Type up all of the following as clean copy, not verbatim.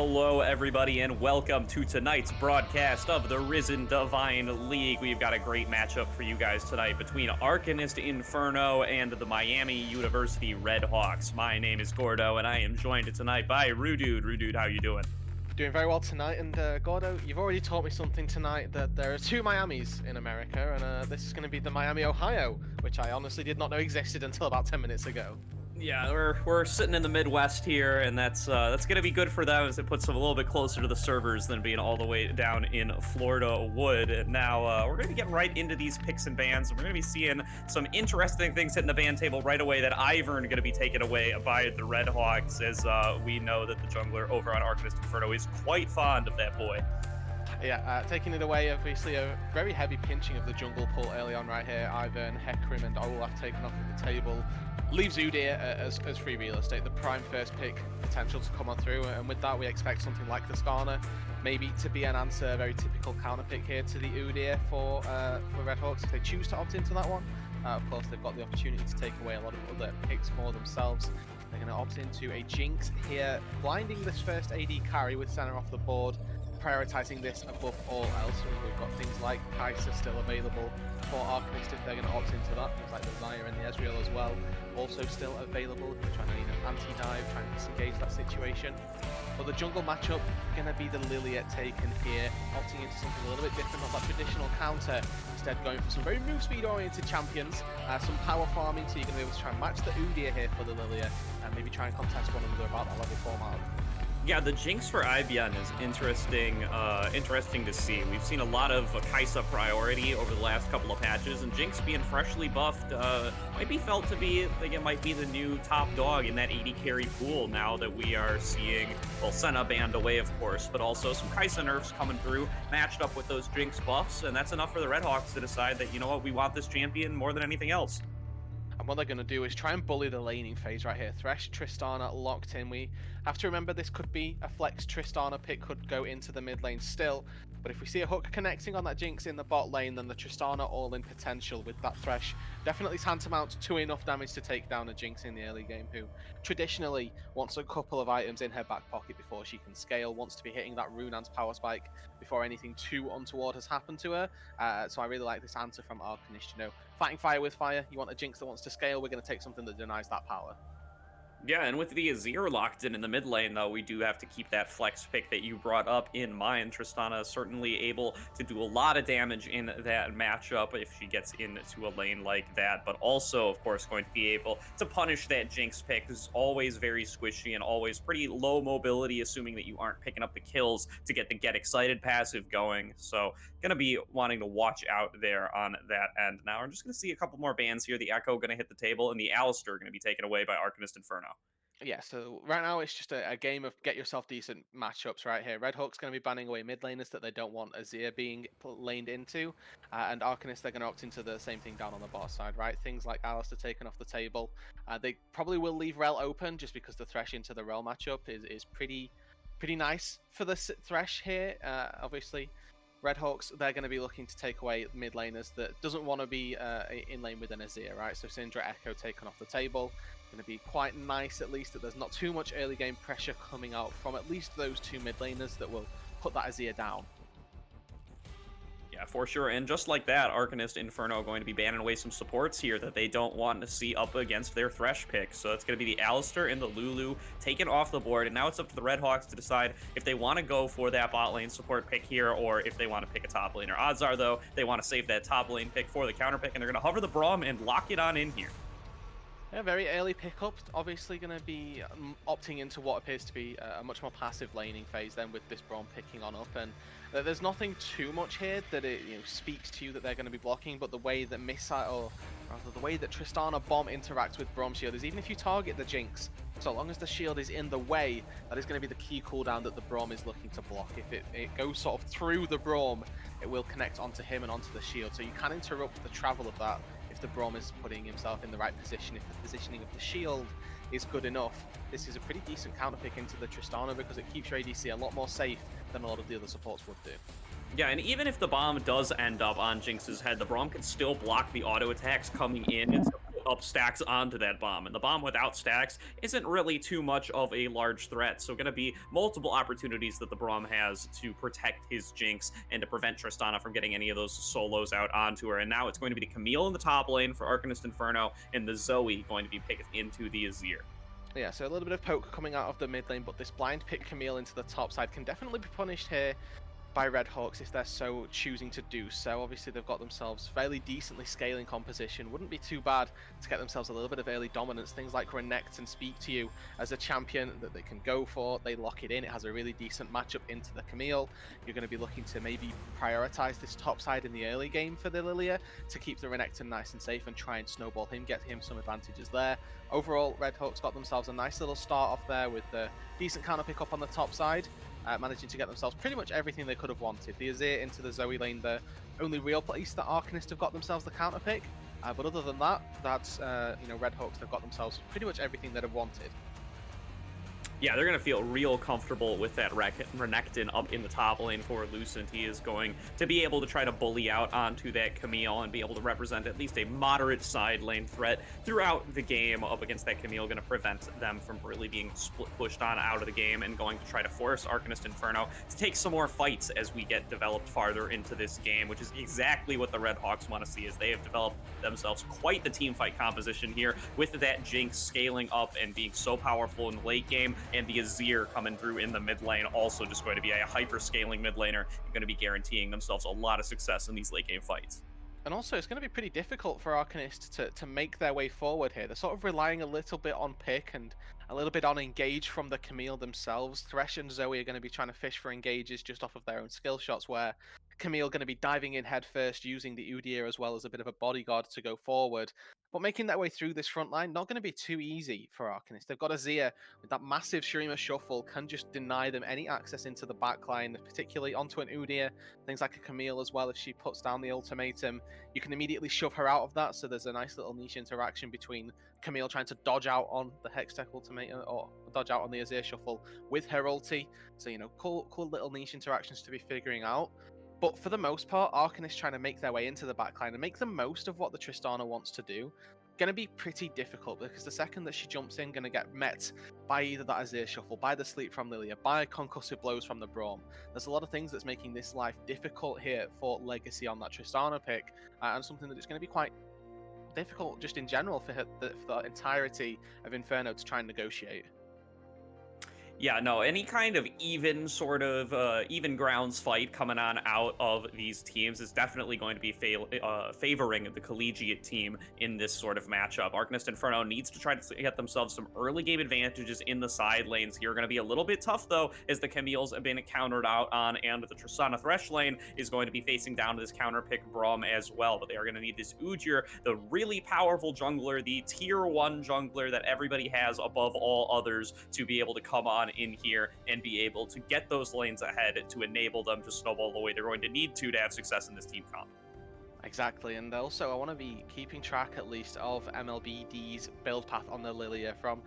Hello, everybody, and welcome to tonight's broadcast of the Risen Divine League. We've got a great matchup for you guys tonight between Arcanist Inferno and the Miami University Redhawks. My name is Gordo, and I am joined tonight by Rudude. Rudude, how you doing? Doing very well tonight, and Gordo, you've already taught me something tonight, that there are two Miamis in America, and this is going to be the Miami, Ohio, which I honestly did not know existed until about 10 minutes ago. Yeah, we're sitting in the Midwest here, and that's gonna be good for them as it puts them a little bit closer to the servers than being all the way down in Florida would. And now we're gonna get right into these picks and bans. We're gonna be seeing some interesting things hitting the ban table right away. That Ivern gonna be taken away by the Redhawks, as we know that the jungler over on Arcanist Inferno is quite fond of that boy. Yeah, taking it away, obviously a very heavy pinching of the jungle pull early on right here. Ivern, Hecarim, and Olaf taken off of the table. Leaves Udyr as free real estate, the prime first pick potential to come on through, and with that we expect something like the Skarner maybe to be an answer, a very typical counter pick here to the Udyr for Redhawks if they choose to opt into that one. Of course, they've got the opportunity to take away a lot of other picks for themselves. They're going to opt into a Jinx here, blinding this first AD carry with Senna off the board, prioritizing this above all else. We've got things like Kai'Sa still available for Arcanist if they're going to opt into that. Things like the Zaya and the Ezreal as well, also still available if they're trying to anti-dive, trying to disengage that situation. But the jungle matchup going to be the Lilia taken here, opting into something a little bit different, not that traditional counter. Instead going for some very move speed oriented champions, some power farming, so you're going to be able to try and match the Udyr here for the Lilia, and maybe try and contest one another about that level format. Yeah, the Jinx for IBN is interesting to see. We've seen a lot of Kai'Sa priority over the last couple of patches, and Jinx being freshly buffed might be felt to be, like, it might be the new top dog in that 80 carry pool now that we are seeing, well, Senna banned away, of course, but also some Kai'Sa nerfs coming through, matched up with those Jinx buffs, and that's enough for the Redhawks to decide that, you know what, we want this champion more than anything else. And what they're going to do is try and bully the laning phase right here. Thresh, Tristana locked in. We have to remember this could be a flex Tristana pick, could go into the mid lane still. But if we see a hook connecting on that Jinx in the bot lane, then the Tristana all in potential with that Thresh definitely tantamount to enough damage to take down a Jinx in the early game, who traditionally wants a couple of items in her back pocket before she can scale, wants to be hitting that Runaan's power spike before anything too untoward has happened to her. So I really like this answer from Arcanist. You know, fighting fire with fire, you want a Jinx that wants to scale, we're going to take something that denies that power. Yeah, and with the Azir locked in the mid lane, though, we do have to keep that flex pick that you brought up in mind. Tristana is certainly able to do a lot of damage in that matchup if she gets into a lane like that, but also, of course, going to be able to punish that Jinx pick, who's always very squishy and always pretty low mobility, assuming that you aren't picking up the kills to get the Get Excited passive going. So, going to be wanting to watch out there on that end. Now, we're just going to see a couple more bans here. The Echo going to hit the table, and the Alistar going to be taken away by Arcanist Inferno. Yeah, so right now it's just a game of get yourself decent matchups right here. Redhawks going to be banning away mid laners that they don't want Azir being laned into, and Arcanist, they're going to opt into the same thing down on the bot side, right? Things like Alistar taken off the table. They probably will leave Rel open just because the Thresh into the Rel matchup is pretty nice for the Thresh here. Obviously, Redhawks, they're going to be looking to take away mid laners that doesn't want to be in lane with an Azir, right? So Syndra, Echo taken off the table. Going to be quite nice, at least, that there's not too much early game pressure coming out from at least those two mid laners that will put that Azir down. Yeah, for sure. And just like that, Arcanist Inferno are going to be banning away some supports here that they don't want to see up against their Thresh pick. So it's going to be the Alistar and the Lulu taken off the board. And now it's up to the Redhawks to decide if they want to go for that bot lane support pick here or if they want to pick a top laner. Odds are, though, they want to save that top lane pick for the counter pick, and they're going to hover the Braum and lock it on in here. Yeah, very early pickup. Obviously going to be opting into what appears to be a much more passive laning phase then with this Braum picking on up. And there's nothing too much here that it speaks to you that they're going to be blocking, but the way that the way that Tristana Bomb interacts with Braum shield is even if you target the Jinx, so long as the shield is in the way, that is going to be the key cooldown that the Braum is looking to block. If it goes sort of through the Braum, it will connect onto him and onto the shield. So you can interrupt the travel of that if the Braum is putting himself in the right position, if the positioning of the shield is good enough. This is a pretty decent counter pick into the Tristana because it keeps your ADC a lot more safe than a lot of the other supports would do. Yeah, and even if the bomb does end up on Jinx's head, the Braum can still block the auto attacks coming in. It's up stacks onto that bomb, and the bomb without stacks isn't really too much of a large threat. So going to be multiple opportunities that the Braum has to protect his Jinx and to prevent Tristana from getting any of those solos out onto her. And now it's going to be the Camille in the top lane for Arcanist Inferno, and the Zoe going to be picked into the Azir. Yeah, so a little bit of poke coming out of the mid lane, but this blind pick Camille into the top side can definitely be punished here by Redhawks if they're so choosing to do so. Obviously, they've got themselves fairly decently scaling composition. Wouldn't be too bad to get themselves a little bit of early dominance. Things like Renekton and Speak to You as a champion that they can go for. They lock it in. It has a really decent matchup into the Camille. You're going to be looking to maybe prioritize this top side in the early game for the Lilia to keep the Renekton nice and safe and try and snowball him, get him some advantages there. Overall, Redhawks got themselves a nice little start off there with the decent counter pick up on the top side. Managing to get themselves pretty much everything they could have wanted. The Azir into the Zoe lane, the only real place that Arcanist have got themselves the counter pick. But other than that, that's Redhawks have got themselves pretty much everything that have wanted. Yeah, they're going to feel real comfortable with that Renekton up in the top lane for Lucent. He is going to be able to try to bully out onto that Camille and be able to represent at least a moderate side lane threat throughout the game up against that Camille, going to prevent them from really being pushed on out of the game and going to try to force Arcanist Inferno to take some more fights as we get developed farther into this game, which is exactly what the Redhawks want to see, as they have developed themselves quite the team fight composition here with that Jinx scaling up and being so powerful in the late game, and the Azir coming through in the mid lane, also just going to be a hyper-scaling mid laner, going to be guaranteeing themselves a lot of success in these late game fights. And also, it's going to be pretty difficult for Arcanist to make their way forward here. They're sort of relying a little bit on pick and a little bit on engage from the Camille themselves. Thresh and Zoe are going to be trying to fish for engages just off of their own skill shots, where Camille going to be diving in head first, using the Udyr as well as a bit of a bodyguard to go forward. But making that way through this front line, not going to be too easy for Arcanist. They've got Azir with that massive Shurima shuffle, can just deny them any access into the backline, particularly onto an Udyr. Things like a Camille as well, if she puts down the ultimatum, you can immediately shove her out of that. So there's a nice little niche interaction between Camille trying to dodge out on the Hextech ultimatum or dodge out on the Azir shuffle with her ulti. So, cool little niche interactions to be figuring out. But for the most part, Arcanist trying to make their way into the backline and make the most of what the Tristana wants to do. Going to be pretty difficult, because the second that she jumps in, going to get met by either that Azir shuffle, by the sleep from Lilia, by concussive blows from the Braum. There's a lot of things that's making this life difficult here for Legacy on that Tristana pick, and something that is going to be quite difficult just in general for the entirety of Inferno to try and negotiate. Yeah, no, any kind of even even grounds fight coming on out of these teams is definitely going to be favoring the collegiate team in this sort of matchup. Arcanist Inferno needs to try to get themselves some early game advantages in the side lanes here. Going to be a little bit tough, though, as the Camille's have been countered out on, and the Tristana Thresh lane is going to be facing down to this counter pick Braum as well. But they are going to need this Udyr, the really powerful jungler, the tier 1 jungler that everybody has above all others, to be able to come on in here and be able to get those lanes ahead to enable them to snowball the way they're going to need to have success in this team comp. Exactly, and also I want to be keeping track at least of MLBD's build path on the Lilia. From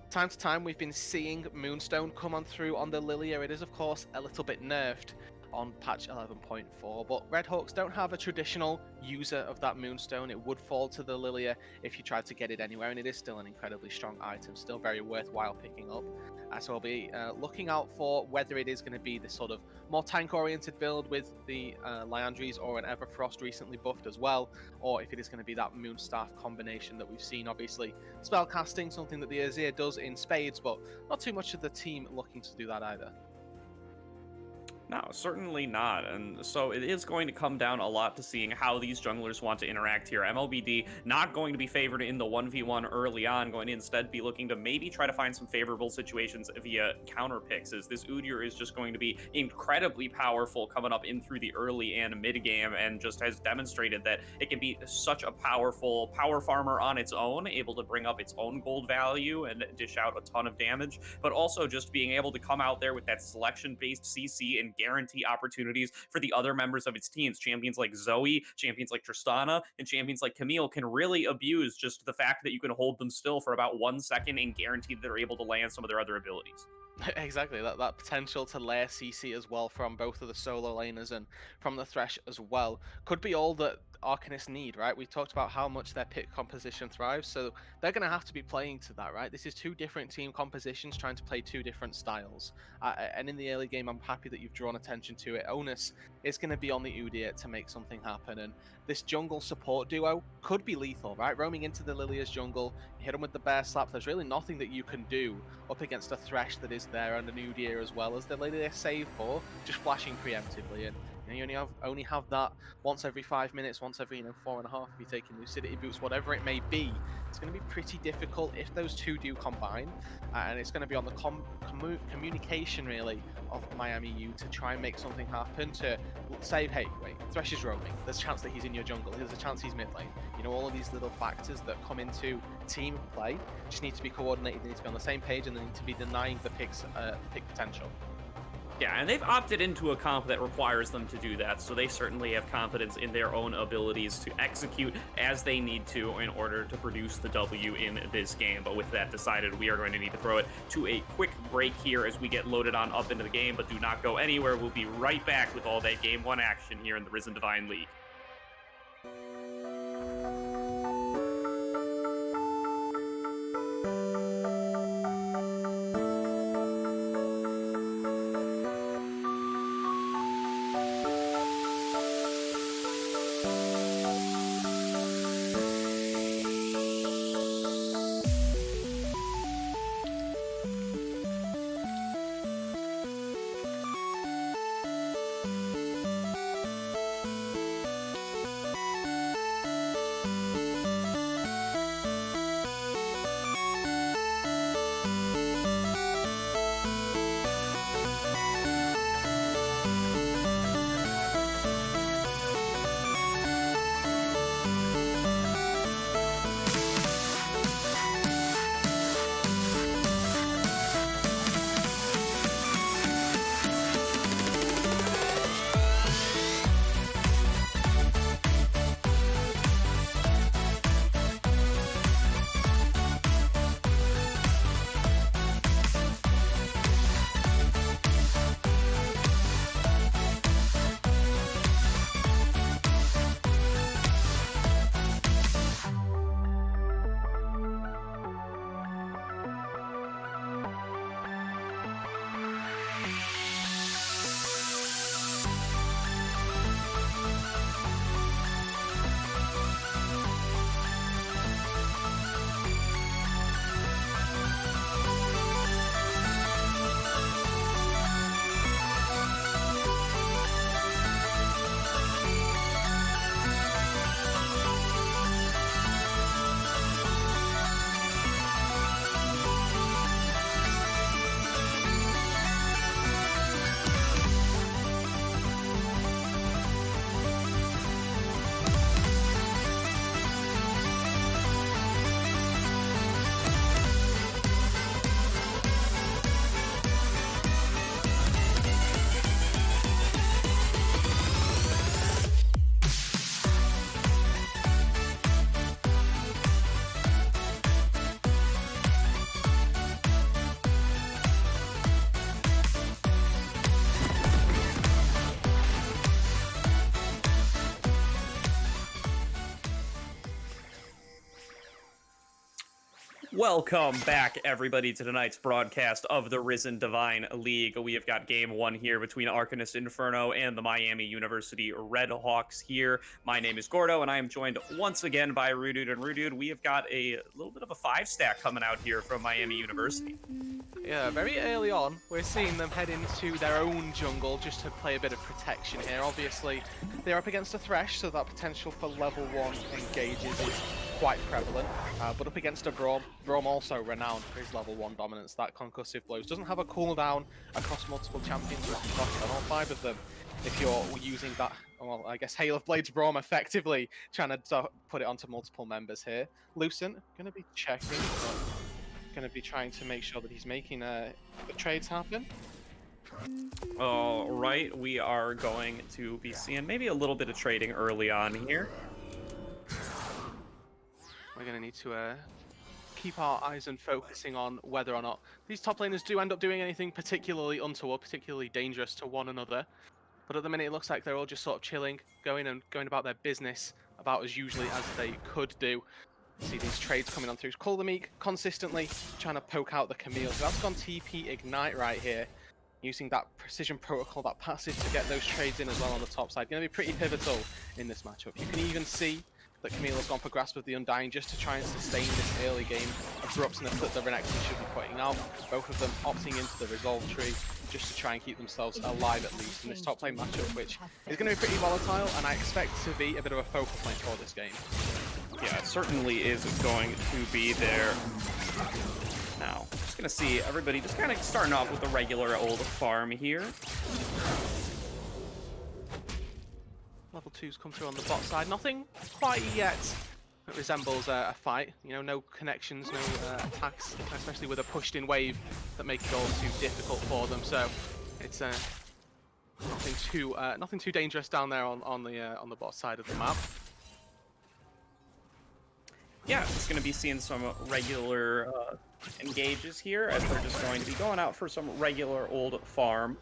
time to time we've been seeing Moonstone come on through on the Lilia. It is of course a little bit nerfed on patch 11.4, but Redhawks don't have a traditional user of that Moonstone. It would fall to the Lilia if you tried to get it anywhere, and it is still an incredibly strong item, still very worthwhile picking up. So I'll be looking out for whether it is going to be this sort of more tank-oriented build with the Liandry's or an Everfrost recently buffed as well, or if it is going to be that Moonstaff combination that we've seen. Obviously, spell casting, something that the Azir does in spades, but not too much of the team looking to do that either. No, certainly not. And so it is going to come down a lot to seeing how these junglers want to interact here. MLBD not going to be favored in the 1v1 early on, going to instead be looking to maybe try to find some favorable situations via counter picks, as this Udyr is just going to be incredibly powerful coming up in through the early and mid game, and just has demonstrated that it can be such a powerful power farmer on its own, able to bring up its own gold value and dish out a ton of damage, but also just being able to come out there with that selection-based CC and guarantee opportunities for the other members of its teams. Champions like Zoe, champions like Tristana, and champions like Camille can really abuse just the fact that you can hold them still for about 1 second and guarantee that they're able to land some of their other abilities. Exactly, that potential to layer CC as well from both of the solo laners and from the Thresh as well could be all that Arcanist need, right? We talked about how much their pick composition thrives, so they're going to have to be playing to that, right? This is two different team compositions trying to play two different styles. And in the early game, I'm happy that you've drawn attention to it. Onus is going to be on the Udyr to make something happen, and this jungle support duo could be lethal, right? Roaming into the Lilia's jungle, you hit them with the bear slap. There's really nothing that you can do up against a Thresh that is there and an Udyr as well as the Lilia save for just flashing preemptively, and you only have that once every 5 minutes, once every 4.5 if you're taking lucidity boots, whatever it may be. It's going to be pretty difficult if those two do combine, and it's going to be on the communication really of Miami U to try and make something happen, to say, hey, wait, Thresh is roaming, there's a chance that he's in your jungle, there's a chance he's mid lane. You know, all of these little factors that come into team play just need to be coordinated, they need to be on the same page, and they need to be denying the pick potential. Yeah, and they've opted into a comp that requires them to do that, so they certainly have confidence in their own abilities to execute as they need to in order to produce the W in this game. But with that decided, we are going to need to throw it to a quick break here as we get loaded on up into the game, but do not go anywhere. We'll be right back with all that Game 1 action here in the Risen Divine League. Welcome back, everybody, to tonight's broadcast of the Risen Divine League. We have got Game 1 here between Arcanist Inferno and the Miami University Redhawks here. My name is Gordo, and I am joined once again by Rudude. And Rudude, we have got a little bit of a 5-stack coming out here from Miami University. Yeah, very early on, we're seeing them head into their own jungle just to play a bit of protection here. Obviously, they're up against a Thresh, so that potential for level 1 engages is quite prevalent. But up against a Braum also renowned for his level 1 dominance. That concussive blows doesn't have a cooldown across multiple champions. You can knock it on all 5 of them if you're using that, well, I guess Hail of Blades Braum effectively, trying to put it onto multiple members here. Lucent, going to be checking, going to be trying to make sure that he's making the trades happen. All right, we are going to be seeing maybe a little bit of trading early on here. We're going to need to keep our eyes and focusing on whether or not these top laners do end up doing anything particularly untoward, particularly dangerous to one another. But at the minute, it looks like they're all just sort of chilling, going about their business about as usually as they could do. See these trades coming on through. Kuldameek consistently trying to poke out the Camille. So that's gone TP Ignite right here. Using that precision protocol, that passage to get those trades in as well on the top side. Going to be pretty pivotal in this matchup. You can even see that Camille has gone for Grasp of the Undying just to try and sustain this early game abruptness that the Renekton should be putting out. Both of them opting into the Resolve tree just to try and keep themselves alive at least in this top lane matchup, which is going to be pretty volatile, and I expect to be a bit of a focal point for this game. Yeah, it certainly is going to be there. Now, just going to see everybody just kind of starting off with a regular old farm here. Level 2's come through on the bot side. Nothing quite yet that resembles a fight. You know, no connections, no attacks, especially with a pushed-in wave that make it all too difficult for them. So it's nothing too dangerous down there on the bot side of the map. Yeah, it's going to be seeing some regular engages here as they're just going to be going out for some regular old farm.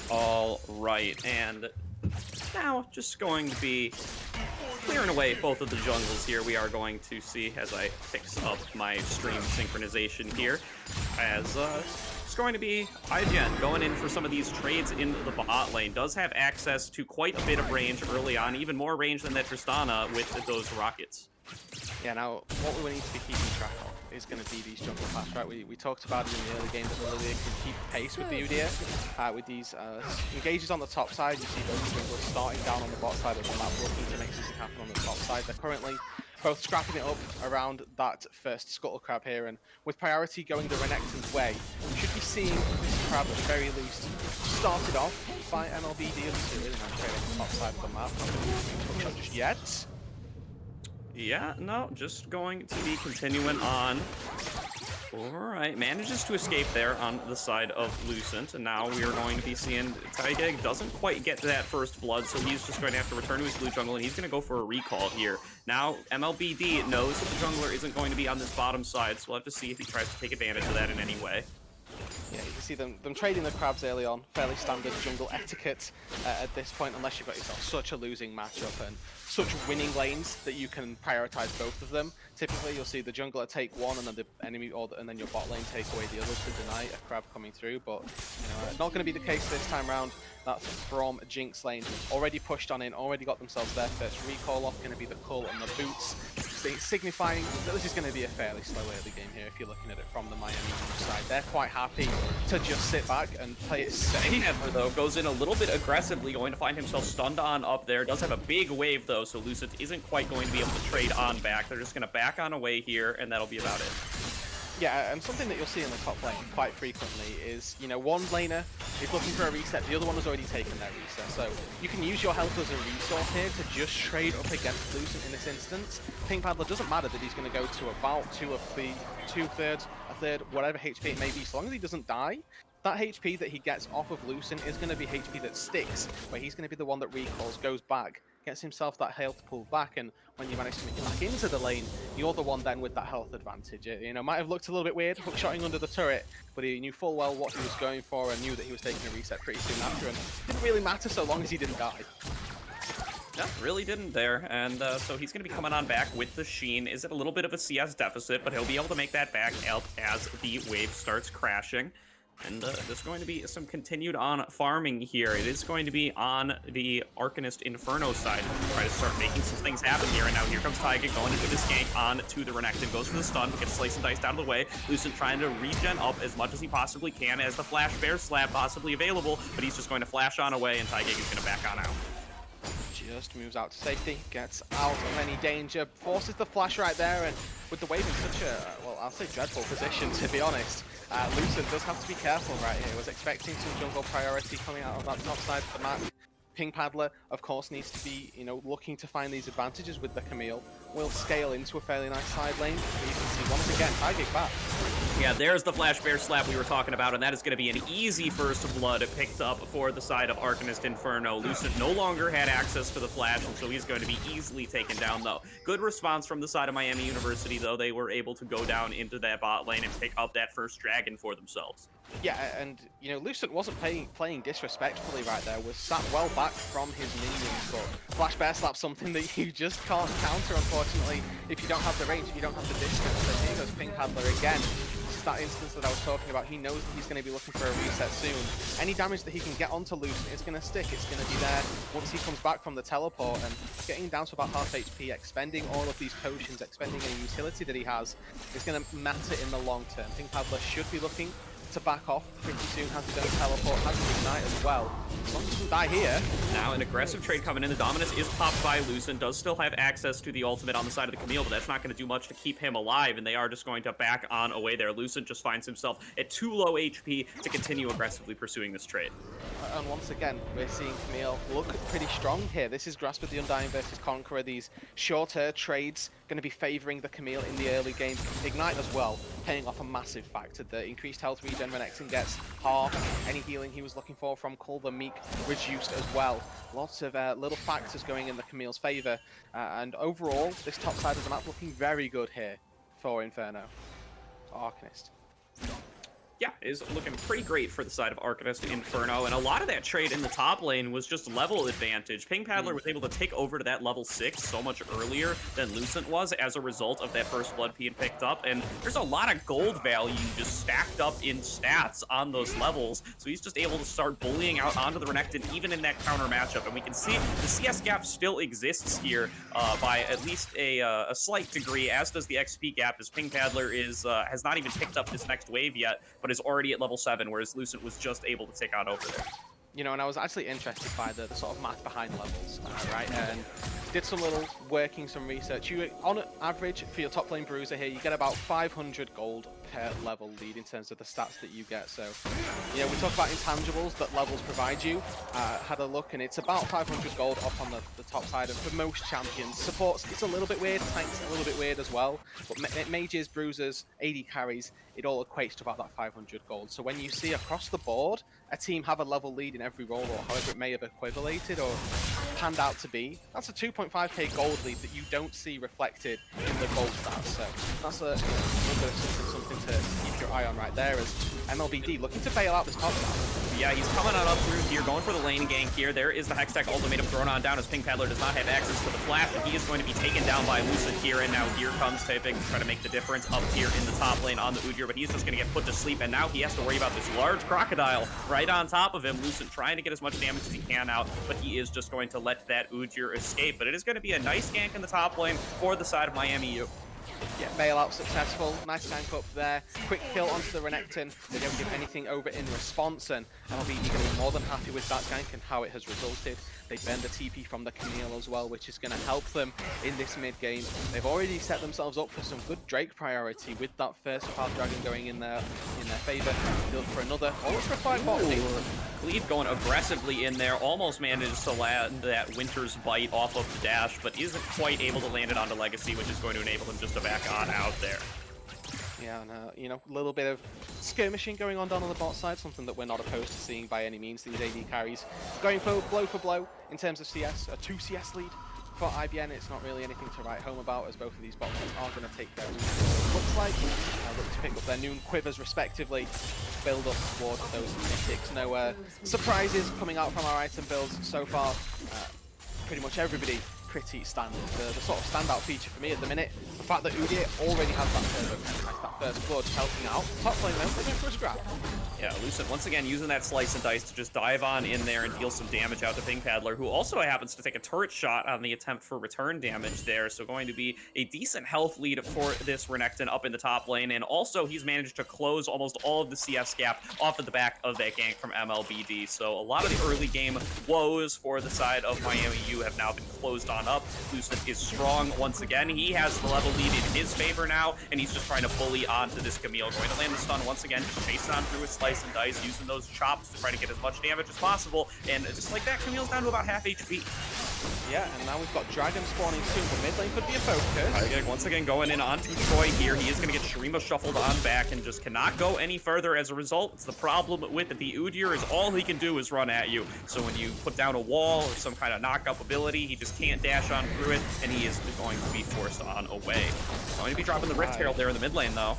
All right, and now just going to be clearing away both of the jungles here. We are going to see as I fix up my stream synchronization here, as it's going to be IGN going in for some of these trades in the bot lane. Does have access to quite a bit of range early on, even more range than that Tristana with those rockets. Yeah, now what we need to be keeping track of is going to be these jungle paths, right? We talked about it in the early game that Lilia can keep pace with the Udyr. With these engages on the top side, you see both junglers starting down on the bot side of the map, looking to make something happen on the top side. They're currently both scrapping it up around that first Scuttle Crab here, and with priority going the Renekton's way, we should be seeing this crab at the very least started off by MLB dealers who really nice trade on the top side of the map. Not going to be touched on just yet. Yeah, no, just going to be continuing on. Alright, manages to escape there on the side of Lucent, and now we are going to be seeing Taigeg doesn't quite get to that first blood, so he's just going to have to return to his blue jungle, and he's going to go for a recall here. Now, MLBD knows that the jungler isn't going to be on this bottom side, so we'll have to see if he tries to take advantage of that in any way. Yeah, you can see them trading the crabs early on. Fairly standard jungle etiquette at this point, unless you've got yourself such a losing matchup and such winning lanes that you can prioritize both of them. Typically, you'll see the jungler take one, and then the enemy, and then your bot lane take away the other to deny a crab coming through. But you know, not going to be the case this time round. That's from Jinx lane. Already pushed on in, already got themselves their first recall off. Going to be the cull and the boots, signifying that this is going to be a fairly slow early game here if you're looking at it from the Miami side. They're quite happy to just sit back and play it safe. Never, though, goes in a little bit aggressively, going to find himself stunned on up there. Does have a big wave, though, so Lucent isn't quite going to be able to trade on back. They're just going to back on away here, and that'll be about it. Yeah, and something that you'll see in the top lane quite frequently is, you know, one laner is looking for a reset, the other one has already taken their reset. So you can use your health as a resource here to just trade up against Lucent in this instance. Pink Paddler doesn't matter that he's going to go to about two-thirds, a third, whatever HP it may be, so long as he doesn't die. That HP that he gets off of Lucent is going to be HP that sticks, where he's going to be the one that recalls, goes back, gets himself that health pulled back, and when you manage to make it back into the lane, you're the one then with that health advantage. It, you know, might have looked a little bit weird, hookshotting under the turret, but he knew full well what he was going for and knew that he was taking a reset pretty soon after, and it didn't really matter so long as he didn't die. Yeah, really didn't there, and so he's going to be coming on back with the Sheen. Is it a little bit of a CS deficit, but he'll be able to make that back up as the wave starts crashing. And there's going to be some continued on farming here. It is going to be on the Arcanist Inferno side to try to start making some things happen here. And now here comes Taiga going into this gank on to the Renekton. Goes for the stun, gets slice and diced out of the way. Lucent trying to regen up as much as he possibly can as the Flash Bear Slap possibly available, but he's just going to flash on away, and Taiga is going to back on out. Just moves out to safety, gets out of any danger, forces the flash right there, and with the wave in such a, well, I'll say dreadful position, to be honest. Lucent does have to be careful right here. Was expecting some jungle priority coming out of that top side of the map. Pink Paddler, of course, needs to be, you know, looking to find these advantages with the Camille. Will scale into a fairly nice side lane. But you can see once again, Taigig back. Yeah, there's the Flash Bear Slap we were talking about, and that is going to be an easy first blood picked up for the side of Arcanist Inferno. Lucent no longer had access to the Flash, and so he's going to be easily taken down, though. Good response from the side of Miami University, though. They were able to go down into that bot lane and pick up that first dragon for themselves. Yeah, and you know, Lucent wasn't playing disrespectfully right there, was sat well back from his minions, but Flash Bear Slap's something that you just can't counter, unfortunately, if you don't have the range, if you don't have the distance. So here goes Pink Paddler again. This is that instance that I was talking about. He knows that he's going to be looking for a reset soon. Any damage that he can get onto Lucent is going to stick, it's going to be there once he comes back from the teleport, and getting down to about half HP, expending all of these potions, expending any utility that he has, is going to matter in the long term. Pink Paddler should be looking to back off pretty soon, has his own teleport, has his ignite as well. As long as he doesn't die here. Now an aggressive trade coming in. The Dominus is popped by Lucent, does still have access to the ultimate on the side of the Camille, but that's not going to do much to keep him alive, and they are just going to back on away there. Lucent just finds himself at too low HP to continue aggressively pursuing this trade. And once again, we're seeing Camille look pretty strong here. This is Grasp of the Undying versus Conqueror. These shorter trades going to be favoring the Camille in the early game. Ignite as well, paying off a massive factor. The increased health regen Renekton gets half. Any healing he was looking for from Culver Meek reduced as well. Lots of little factors going in the Camille's favor. And overall, this top side of the map looking very good here for Inferno. Arcanist. Yeah, is looking pretty great for the side of Arcanist Inferno, and a lot of that trade in the top lane was just level advantage. Pink Paddler was able to take over to that level 6 so much earlier than Lucent was as a result of that first blood being picked up, and there's a lot of gold value just stacked up in stats on those levels, so he's just able to start bullying out onto the Renekton even in that counter matchup, and we can see the CS gap still exists here by at least a slight degree, as does the XP gap, as Pink Paddler has not even picked up this next wave yet, but is already at level 7, whereas Lucent was just able to take on over there. You know, and I was actually interested by the sort of math behind levels, right? And did some little working, some research. You, on average, for your top lane bruiser here, you get about 500 gold per level lead in terms of the stats that you get. So, you know, we talk about intangibles that levels provide you. Had a look, and it's about 500 gold up on the top side. And for most champions, supports, it's a little bit weird. Tanks, a little bit weird as well. But mages, bruisers, AD carries, it all equates to about that 500 gold. So when you see across the board a team have a level lead in every role, or however it may have equivalated or panned out to be, that's a 2.5k gold lead that you don't see reflected in the gold stats. So that's a little bit of something to keep your eye on right there, as MLBD looking to bail out this top side. Yeah, he's coming on up through here, going for the lane gank here. There is the Hextech ultimatum thrown on down, as Pink Paddler does not have access to the flash, and he is going to be taken down by Lucent here, and now here comes Typing to try to make the difference up here in the top lane on the Udyr, but he's just going to get put to sleep, and now he has to worry about this large crocodile right on top of him. Lucent trying to get as much damage as he can out, but he is just going to let that Udyr escape. But it is going to be a nice gank in the top lane for the side of Miami U. Yeah, bailout successful. Nice tank up there. Quick kill onto the Renekton. They don't give anything over in response, and MLBD going to be more than happy with that gank and how it has resulted. They burned the TP from the Camille as well, which is going to help them in this mid game. They've already set themselves up for some good Drake priority with that first Path Dragon going in their favor. Built for another. Almost required bot. Cleave going aggressively in there, almost manages to land that Winter's Bite off of the dash, but isn't quite able to land it onto Legacy, which is going to enable him just to back on out there. Yeah, and you know, a little bit of skirmishing going on down on the bot side, something that we're not opposed to seeing by any means. These AD carries going for blow in terms of CS, a 2 CS lead for IBN. It's not really anything to write home about, as both of these bot lanes are going to take their looks like. Look to pick up their noon quivers respectively, build up towards those mythics. No surprises coming out from our item builds so far. Pretty much everybody pretty standard. The sort of standout feature for me at the minute, the fact that Udyr already has that first blood helping out. Top lane though, looking for a scrap. Yeah, Lucent once again using that slice and dice to just dive on in there and deal some damage out to Pink Paddler, who also happens to take a turret shot on the attempt for return damage there, so going to be a decent health lead for this Renekton up in the top lane, and also he's managed to close almost all of the CS gap off of the back of that gank from MLBD, so a lot of the early game woes for the side of Miami U have now been closed on up. Lucent is strong once again. He has the level lead in his favor now, and he's just trying to bully onto this Camille. Going to land the stun once again, just chasing on through his slice and dice, using those chops to try to get as much damage as possible. And just like that, Camille's down to about half HP. Yeah, and now we've got Dragon spawning soon, but mid lane could be a focus. Once again, going in onto Troy here. He is going to get Shurima shuffled on back and just cannot go any further as a result. It's the problem with it. The Udyr is all he can do is run at you. So when you put down a wall or some kind of knock-up ability, he just can't dash on through it, and he is going to be forced on away. Going to be dropping the Rift Herald there in the mid lane, though.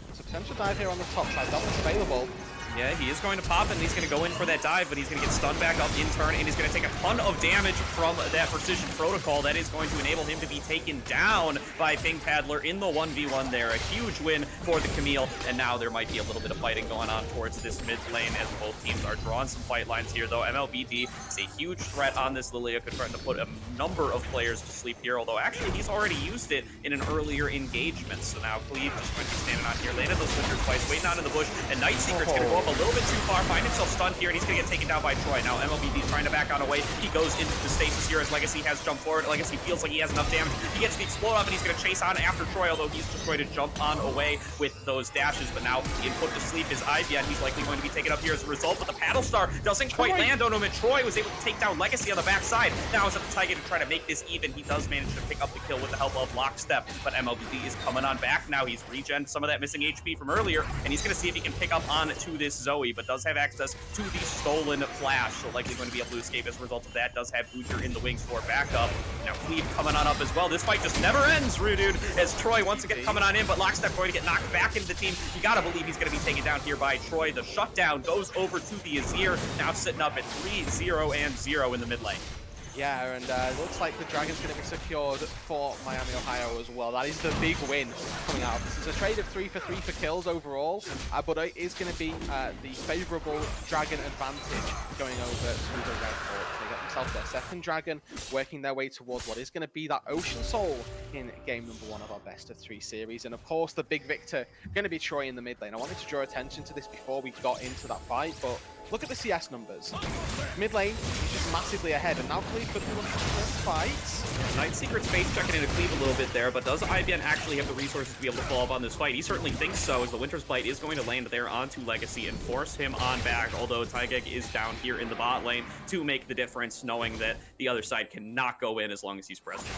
There's a potential dive here on the top side. That one's available. Yeah, he is going to pop and he's going to go in for that dive, but he's going to get stunned back up in turn, and he's going to take a ton of damage from that precision protocol. That is going to enable him to be taken down by Ping Paddler in the 1v1 there. A huge win for the Camille, and now there might be a little bit of fighting going on towards this mid lane as both teams are drawing some fight lines here, though. MLBD is a huge threat on this Lilia, could try to put a number of players to sleep here, although actually he's already used it in an earlier engagement. So now Cleve just going to be standing on here, landed those Winters twice, waiting out in the bush, and Night Secret's going to go up a little bit too far, find himself stunned here, and he's going to get taken down by Troy. Now MLBD trying to back out away. He goes into the stasis here as Legacy has jumped forward. Legacy feels like he has enough damage. He gets the explode up, and he's going to chase on after Troy, although he's just going to jump on away with those dashes. But now being put to sleep is Ivy, and he's likely going to be taken up here as a result. But the Paddle Star doesn't quite land on him, and Troy was able to take down Legacy on the backside. Now it's up to Tiger to try to make this even. He does manage to pick up the kill with the help of Lockstep, but MLBD is coming on back now. He's regen some of that missing HP from earlier, and he's going to see if he can pick up on to this Zoe, but does have access to the stolen flash, so likely going to be able to escape as a result of that. Does have Butcher in the wings for backup. Now Cleve coming on up as well. This fight just never ends, Rudude, as Troy once again coming on in, but Lockstep going to get knocked back into the team. You gotta believe he's going to be taken down here by Troy. The shutdown goes over to the Azir, now sitting up at 3-0-0 in the mid lane. Yeah, and it looks like the Dragon's going to be secured for Miami, Ohio as well. That is the big win coming out of this. It's a trade of 3 for 3 for kills overall, but it is going to be the favourable Dragon advantage going over to the Redhawks. They get themselves their second Dragon, working their way towards what is going to be that Ocean Soul in game number 1 of our best of 3 series. And of course, the big victor going to be Troy in the mid lane. I wanted to draw attention to this before we got into that fight, but look at the CS numbers. Mid lane, he's just massively ahead, and now Cleve could be looking for this fight. Night Secret's face checking into Cleve a little bit there, but does IBN actually have the resources to be able to follow up on this fight? He certainly thinks so, as the Winter's Blight is going to land there onto Legacy and force him on back, although Taigeg is down here in the bot lane to make the difference, knowing that the other side cannot go in as long as he's present.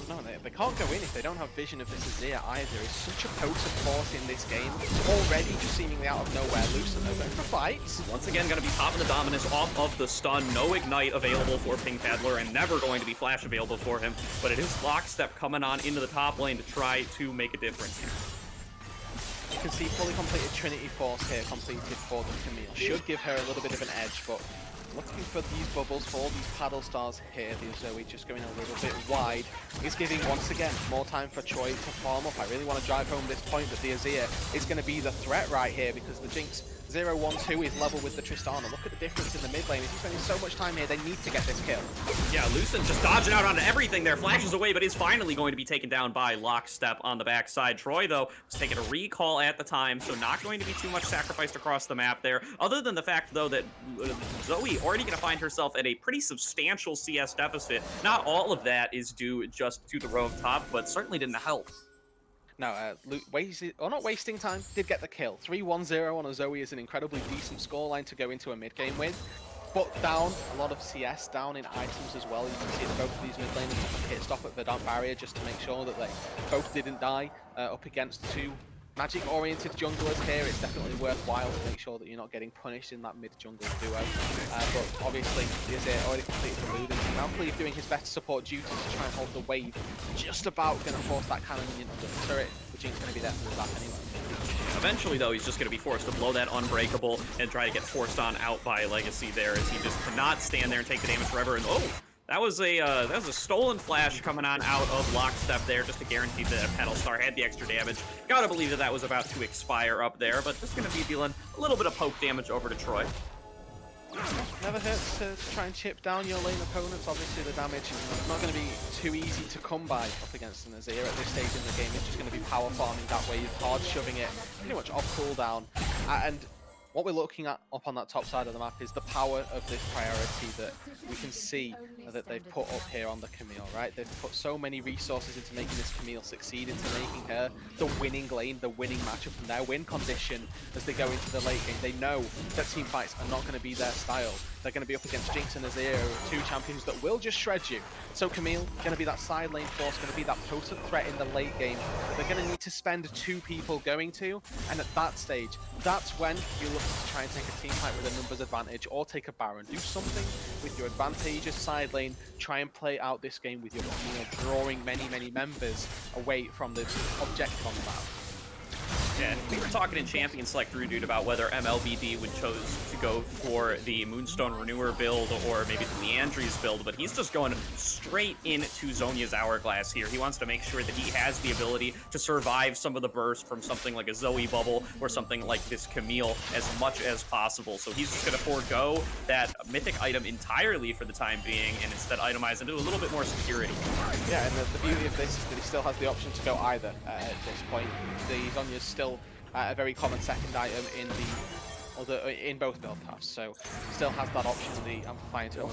No, they can't go in if they don't have vision of this Azir either. It's such a potent force in this game. Already just seemingly out of nowhere, Lucent though going for fights. Once again, going to be popping the dominance off of the stun. No ignite available for Ping Paddler, and never going to be flash available for him. But it is Lockstep coming on into the top lane to try to make a difference here. You can see fully completed Trinity Force here completed for the Camille. Should give her a little bit of an edge, but looking for these bubbles, for all these paddle stars here. The Zoe just going a little bit wide. Is giving, once again, more time for Troy to farm up. I really want to drive home this point that the Azir is going to be the threat right here, because the Jinx 0-1-2 is level with the Tristana. Look at the difference in the mid lane. He's spending so much time here, they need to get this kill. Yeah, Lucent just dodging out onto everything there, flashes away, but is finally going to be taken down by Lockstep on the backside. Troy, though, was taking a recall at the time, so not going to be too much sacrificed across the map there, other than the fact, though, that Zoe already going to find herself at a pretty substantial CS deficit. Not all of that is due just to the roam top, but certainly didn't help. Now, not wasting time, did get the kill. 3-1-0 on a Zoe is an incredibly decent scoreline to go into a mid-game with. But down, a lot of CS down in items as well. You can see that both of these mid laners took a hit stop at the Verdant Barrier just to make sure that they both didn't die up against 2 magic-oriented junglers here. It's definitely worthwhile to make sure that you're not getting punished in that mid-jungle duo. But obviously, the Azir already completed the loot, and now Cleve doing his best to support duties to try and hold the wave. Just about going to force that cannon into the turret, which is going to be there for the back anyway. Eventually, though, he's just going to be forced to blow that Unbreakable and try to get forced on out by Legacy there, as he just cannot stand there and take the damage forever. And oh, that was a stolen flash coming on out of Lockstep there, just to guarantee that Petal Star had the extra damage. Gotta believe that was about to expire up there, but just gonna be dealing a little bit of poke damage over to Troy. Never hurts to try and chip down your lane opponents. Obviously, the damage is not going to be too easy to come by up against an Azir at this stage in the game. It's just going to be power farming that way, hard shoving it pretty much off cooldown. And what we're looking at up on that top side of the map is the power of this priority that we can see that they've put up here on the Camille, right? They've put so many resources into making this Camille succeed, into making her the winning lane, the winning matchup, and their win condition as they go into the late game. They know that team fights are not going to be their style. They're going to be up against Jinx and Azir, 2 champions that will just shred you. So Camille, going to be that side lane force, going to be that potent threat in the late game that they're going to need to spend 2 people going to. And at that stage, that's when you look to try and take a team fight with a numbers advantage, or take a Baron. Do something with your advantageous side lane. Try and play out this game with your Camille, drawing many members away from the objective on the map. Yeah, and we were talking in Champion Select through, dude, about whether MLBD would chose to go for the Moonstone Renewer build or maybe the Leandry's build, but he's just going straight into Zhonya's Hourglass here. He wants to make sure that he has the ability to survive some of the burst from something like a Zoe Bubble or something like this Camille as much as possible. So he's just going to forego that mythic item entirely for the time being and instead itemize into a little bit more security. Yeah, and the beauty of this is that he still has the option to go either at this point. The Zhonya's still a very common second item in both build paths, so still has that option, the Amplifying Tome.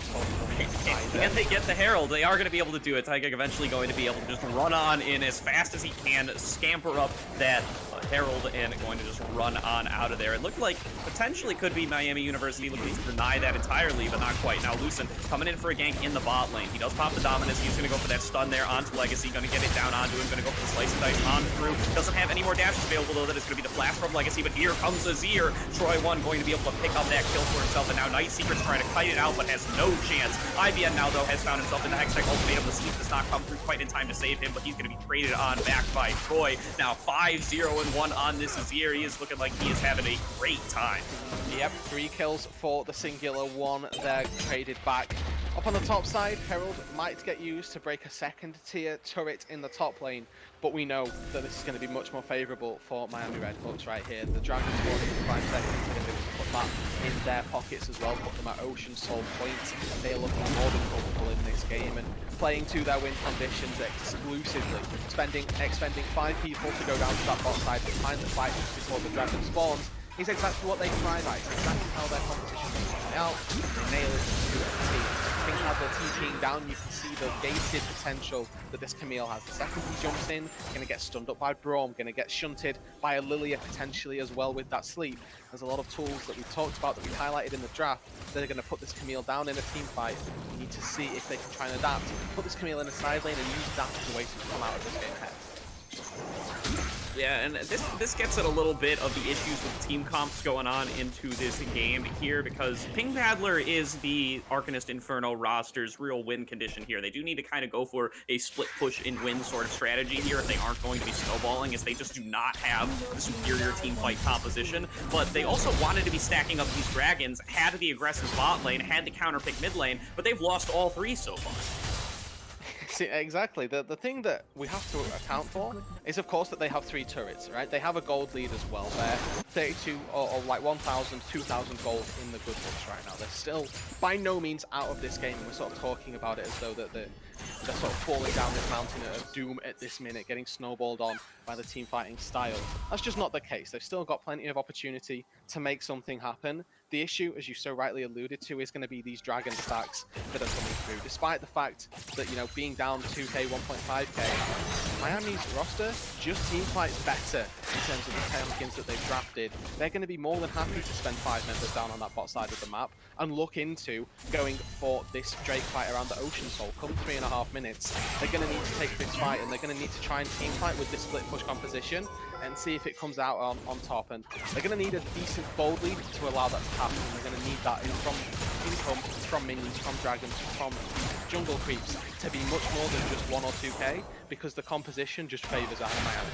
Can they get the Herald? They are going to be able to do it. Tygeg eventually going to be able to just run on in as fast as he can, scamper up that Herald, and going to just run on out of there. It looked like potentially could be Miami University looking to deny that entirely, but not quite. Now Lucen coming in for a gank in the bot lane. He does pop the Dominus. He's going to go for that stun there onto Legacy. Going to get it down onto him. Going to go for the Slice and Dice on through. Doesn't have any more dashes available, though. That is going to be the flash from Legacy, but here comes Azir. Troy 1 going to be able to pick up that kill for himself, and now Night Secret's trying to kite it out, but has no chance. IBN now, though, has found himself in the Hextech Ultimatum. The sleep does not come through quite in time to save him, but he's going to be traded on back by Troy. Now 5-0-1 on this Azir. He is looking like he is having a great time. Yep, 3 kills for the singular one there, traded back. Up on the top side, Herald might get used to break a second tier turret in the top lane, but we know that this is going to be much more favourable for Miami Redhawks right here. The Dragon Sword in 5 seconds are going to be able to put that in their pockets as well, put them at Ocean Soul points. They're looking more than comfortable in this game and playing to their win conditions exclusively, expending 5 people to go down to that bot side to find the fight before the Dragon spawns. Is exactly what they thrive at. It's exactly how their competition is coming out. They nail it to a T. I think as they're TPing down, you can see the gated potential that this Camille has. The second he jumps in, going to get stunned up by Braum, going to get shunted by a Lilia potentially as well with that sleep. There's a lot of tools that we talked about, that we highlighted in the draft, that are going to put this Camille down in a team fight. We need to see if they can try and adapt, put this Camille in a side lane and use that as a way to come out of this game ahead. Yeah, and this gets at a little bit of the issues with team comps going on into this game here, because Ping Paddler is the Arcanist Inferno roster's real win condition here. They do need to kind of go for a split push and win sort of strategy here if they aren't going to be snowballing, as they just do not have the superior team fight composition. But they also wanted to be stacking up these dragons, had the aggressive bot lane, had the counter pick mid lane, but they've lost all 3 so far. See, exactly. The thing that we have to account for is, of course, that they have 3 turrets, right? They have a gold lead as well. They're 32 or like 1,000, 2,000 gold in the good books right now. They're still by no means out of this game, and we're sort of talking about it as though that they're sort of falling down this mountain of doom at this minute, getting snowballed on by the team fighting style. That's just not the case. They've still got plenty of opportunity to make something happen. The issue, as you so rightly alluded to, is going to be these dragon stacks that are coming through. Despite the fact that, you know, being down 2k, 1.5k, Miami's roster just team fights better in terms of the champions that they've drafted. They're going to be more than happy to spend 5 members down on that bot side of the map and look into going for this Drake fight around the Ocean Soul. Come 3.5 minutes, they're going to need to take this fight, and they're going to need to try and team fight with this split push composition and see if it comes out on top. And they're going to need a decent gold lead to allow that to happen. They're going to need that from minions, from dragons, from jungle creeps to be much more than just 1 or 2k, because the composition just favors out of Miami.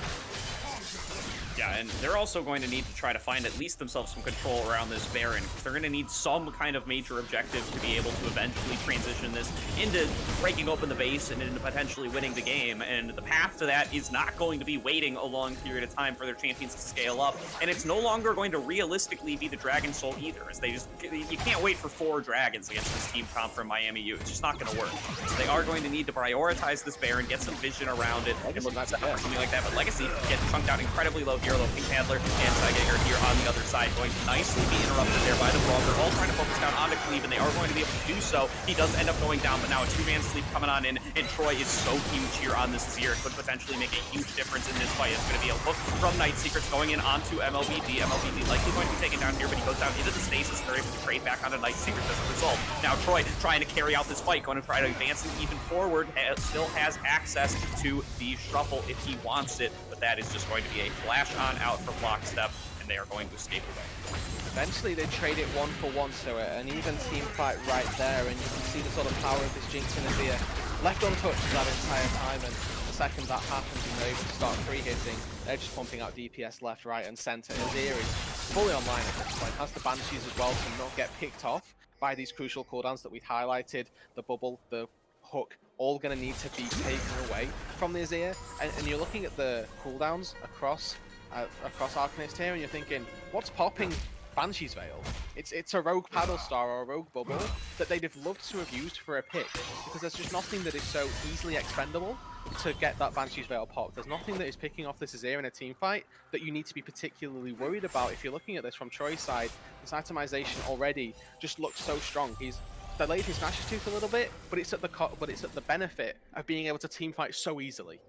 Yeah, and they're also going to need to try to find at least themselves some control around this Baron, because they're going to need some kind of major objective to be able to eventually transition this into breaking open the base and into potentially winning the game. And the path to that is not going to be waiting a long period of time for their champions to scale up, and it's no longer going to realistically be the Dragon Soul either, as you can't wait for 4 dragons against this team comp from Miami U. It's just not going to work. So they are going to need to prioritize this Baron, get some vision around it, and look for something like that. But Legacy gets chunked out incredibly low here, though. Pink Paddler and Tygager here on the other side, going to nicely be interrupted there by the Brawl. They're all trying to focus down onto Cleave, and they are going to be able to do so. He does end up going down, but now a 2-man sleep coming on in, and Troy is so huge here on this Azir. It could potentially make a huge difference in this fight. It's going to be a look from Night Secrets going in onto MLBD. MLBD likely going to be taken down here, but he goes down into the stasis. They're able to trade back onto Night Secrets as a result. Now Troy trying to carry out this fight, going to try to advance him even forward. Still has access to the shuffle if he wants it, but that is just going to be a flash on out from Lockstep, and they are going to escape away. Eventually they trade it 1 for 1, so an even team fight right there, and you can see the sort of power of this Jinx and Azir left untouched that entire time, and the second that happens and they're able to start free hitting, they're just pumping out DPS left, right, and center. Azir is fully online at this point, has the Banshees as well to not get picked off by these crucial cooldowns that we've highlighted. The bubble, the hook, all going to need to be taken away from the Azir. And you're looking at the cooldowns across Arcanist here, and you're thinking, what's popping Banshee's Veil? It's a rogue paddle star or a rogue bubble that they'd have loved to have used for a pick, because there's just nothing that is so easily expendable to get that Banshee's Veil popped. There's nothing that is picking off this Azir in a team fight that you need to be particularly worried about. If you're looking at this from Troy's side, this itemization already just looks so strong. He's delayed his Nash's Tooth a little bit, but it's at the benefit of being able to team fight so easily.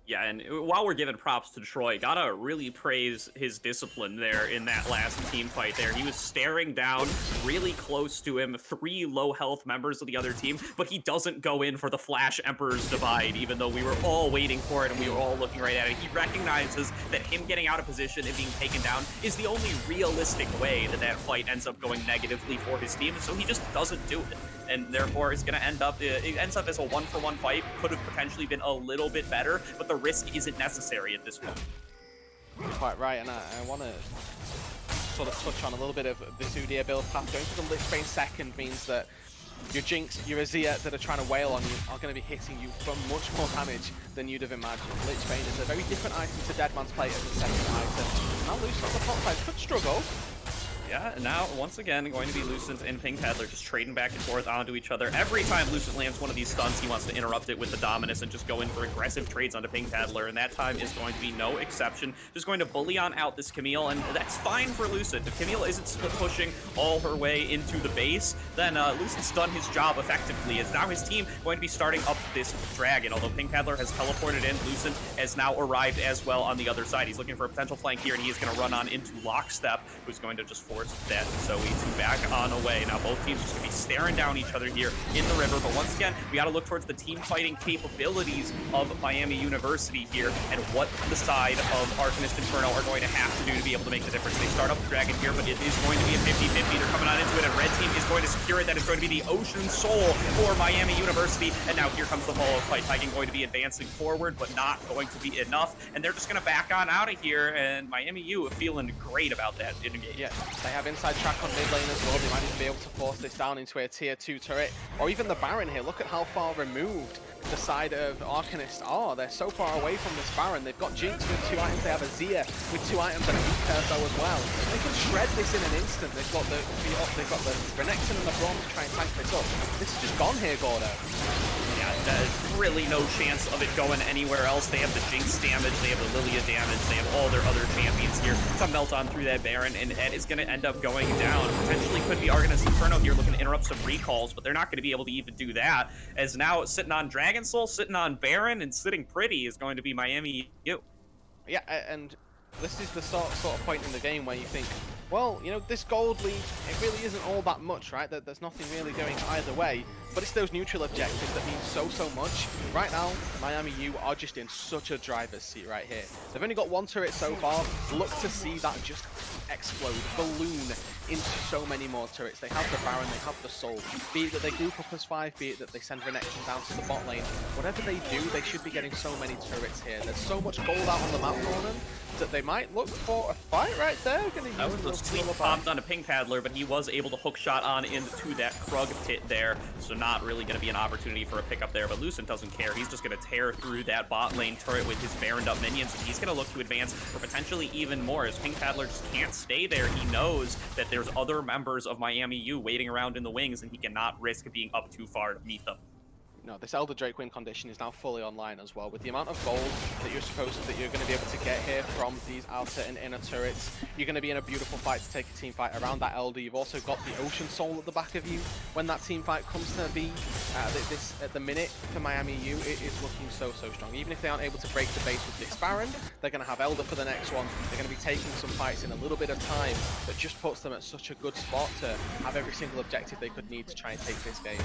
Yeah, and while we're giving props to Troy, gotta really praise his discipline there in that last team fight there. He was staring down really close to him, 3 low health members of the other team, but he doesn't go in for the Flash Emperor's Divide, even though we were all waiting for it and we were all looking right at it. He recognizes that him getting out of position and being taken down is the only realistic way that that fight ends up going negatively for his team, and so he just doesn't do it. And therefore, it's going to end up, it ends up as a 1-for-1 fight. Could have potentially been a little bit better, but the risk isn't necessary at this point. You're quite right, and I want to sort of touch on a little bit of the Udyr build path. Going for the Lichbane second means that your Jinx, your Azir that are trying to wail on you are going to be hitting you for much more damage than you'd have imagined. Lichbane is a very different item to Deadman's Plate as the second item. Now Lucent on the top side could struggle. Yeah, and now, once again, going to be Lucent and Pink Peddler just trading back and forth onto each other. Every time Lucent lands one of these stuns, he wants to interrupt it with the Dominus and just go in for aggressive trades onto Pink Peddler, and that time is going to be no exception. Just going to bully on out this Camille, and that's fine for Lucent. If Camille isn't split pushing all her way into the base, then Lucent's done his job effectively, as now his team going to be starting up this Dragon. Although Pink Peddler has teleported in, Lucent has now arrived as well on the other side. He's looking for a potential flank here, and he is going to run on into Lockstep, who's going to just force that Zoe to back on away. Now both teams just going to be staring down each other here in the river, but once again, we got to look towards the team fighting capabilities of Miami University here and what the side of Arcanist Inferno are going to have to do to be able to make the difference. They start up the Dragon here, but it is going to be a 50-50. They're coming on into it, and Red Team is going to secure it. That is going to be the Ocean Soul for Miami University, and now here comes the follow-up fight. Titan going to be advancing forward, but not going to be enough, and they're just going to back on out of here, and Miami U feeling great about that in the game. Yeah, they have inside track on mid lane as well. They might even be able to force this down into a tier 2 turret, or even the Baron here. Look at how far removed the side of Arcanist are. They're so far away from this Baron. They've got Jinx with 2 items. They have Azir with 2 items and a Inferno as well. They can shred this in an instant. They've got the Renekton and the Braum to try and tank this up. This is just gone here, Gordo. Yeah, there's really no chance of it going anywhere else. They have the Jinx damage, they have the Lilia damage, they have all their other champions here to melt on through that Baron, and Ed is going to end up going down. Potentially could be Arcanist Inferno here looking to interrupt some recalls, but they're not going to be able to even do that, as now sitting on Dragon Soul, sitting on Baron, and sitting pretty is going to be Miami U. Yeah, and this is the sort of point in the game where you think, well, you know, this gold lead, it really isn't all that much, right? There's nothing really going either way, but it's those neutral objectives that mean so much. Right now, Miami U are just in such a driver's seat right here. They've only got 1 turret so far. Look to see that just explode, balloon into so many more turrets. They have the Baron, they have the Soul. Be it that they group up as 5, be it that they send Renekton down to the bot lane. Whatever they do, they should be getting so many turrets here. There's so much gold out on the map for them that they might look for a fight right there. That was a sweet popped on a Pink Paddler, but he was able to hook shot on into that Krug pit there, so not really going to be an opportunity for a pickup there, but Lucent doesn't care. He's just going to tear through that bot lane turret with his Baroned up minions, and he's going to look to advance for potentially even more, as Pink Paddler just can't stay there. He knows that there's other members of Miami U waiting around in the wings, and he cannot risk being up too far to meet them. No, this Elder Drake win condition is now fully online as well. With the amount of gold that you're going to be able to get here from these outer and inner turrets, you're going to be in a beautiful fight to take a team fight around that Elder. You've also got the Ocean Soul at the back of you. When that team fight comes to be at the minute for Miami U, it is looking so strong. Even if they aren't able to break the base with this Baron, they're going to have Elder for the next one. They're going to be taking some fights in a little bit of time that just puts them at such a good spot to have every single objective they could need to try and take this game.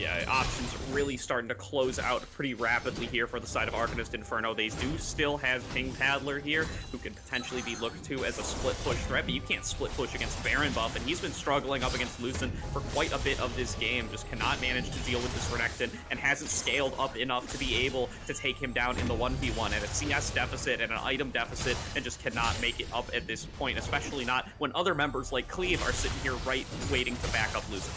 Yeah, options really starting to close out pretty rapidly here for the side of Arcanist Inferno. They do still have Ping Paddler here, who could potentially be looked to as a split push threat, but you can't split push against Baron buff, and he's been struggling up against Lucent for quite a bit of this game. Just cannot manage to deal with this Renekton, and hasn't scaled up enough to be able to take him down in the 1v1 at a CS deficit and an item deficit, and just cannot make it up at this point, especially not when other members like Cleave are sitting here right waiting to back up Lucent.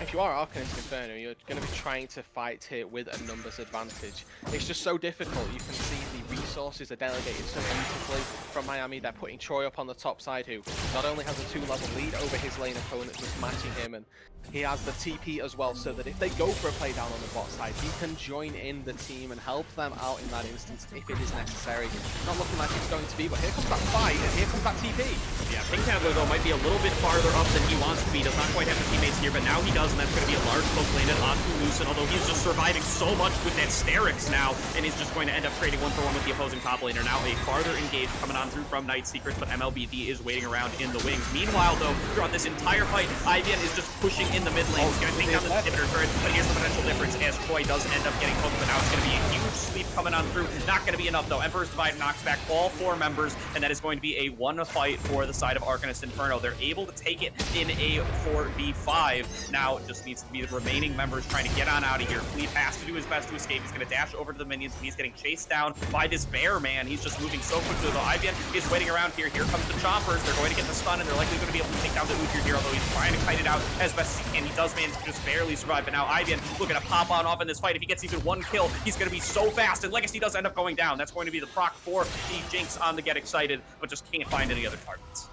If you are Arcanist Inferno, you're going to be trying to fight here with a numbers advantage. It's just so difficult. You can see the resources are delegated so beautifully from Miami. They're putting Troy up on the top side, who not only has a 2-level lead over his lane opponent just matching him, and he has the TP as well, so that if they go for a play down on the bot side, he can join in the team and help them out in that instance if it is necessary. Not looking like it's going to be, but here comes that fight, and here comes that TP. Yeah, Pink Paddler, though, might be a little bit farther up than he wants to be. Does not quite have the teammates here, but now he does, and that's going to be a large poke landed onto Lucent, although he's just surviving so much with that Sterix now, and he's just going to end up trading 1-for-1 with the opposing top laner. Now a farther engage coming on through from Night Secrets, but MLBD is waiting around in the wings. Meanwhile, though, throughout this entire fight, Ivyan is just pushing in the mid lane. He's going to take down the inhibitor turret, but here's the potential difference as Troy does end up getting poked, but now it's going to be a huge sweep coming on through. Not going to be enough, though. Emperor's Divide knocks back all 4 members, and that is going to be a 1 fight for the side of Arcanist Inferno. They're able to take it in a 4v5. Now it just needs to be the remaining members trying to get on out of here. Cleave has to do his best to escape. He's going to dash over to the minions, and he's getting chased down by this bear, man. He's just moving so quickly, though. Ivyan is waiting around here. Here comes the choppers. They're going to get the stun, and they're likely going to be able to take down the Uther here, although he's trying to kite it out as best as he can. He does manage to just barely survive, but now Ivyan looking to pop on off in this fight. If he gets even 1 kill, he's going to be so fast, and Legacy does end up going down. That's going to be the proc for the Jinx on the Get Excited, but just can't find any other targets.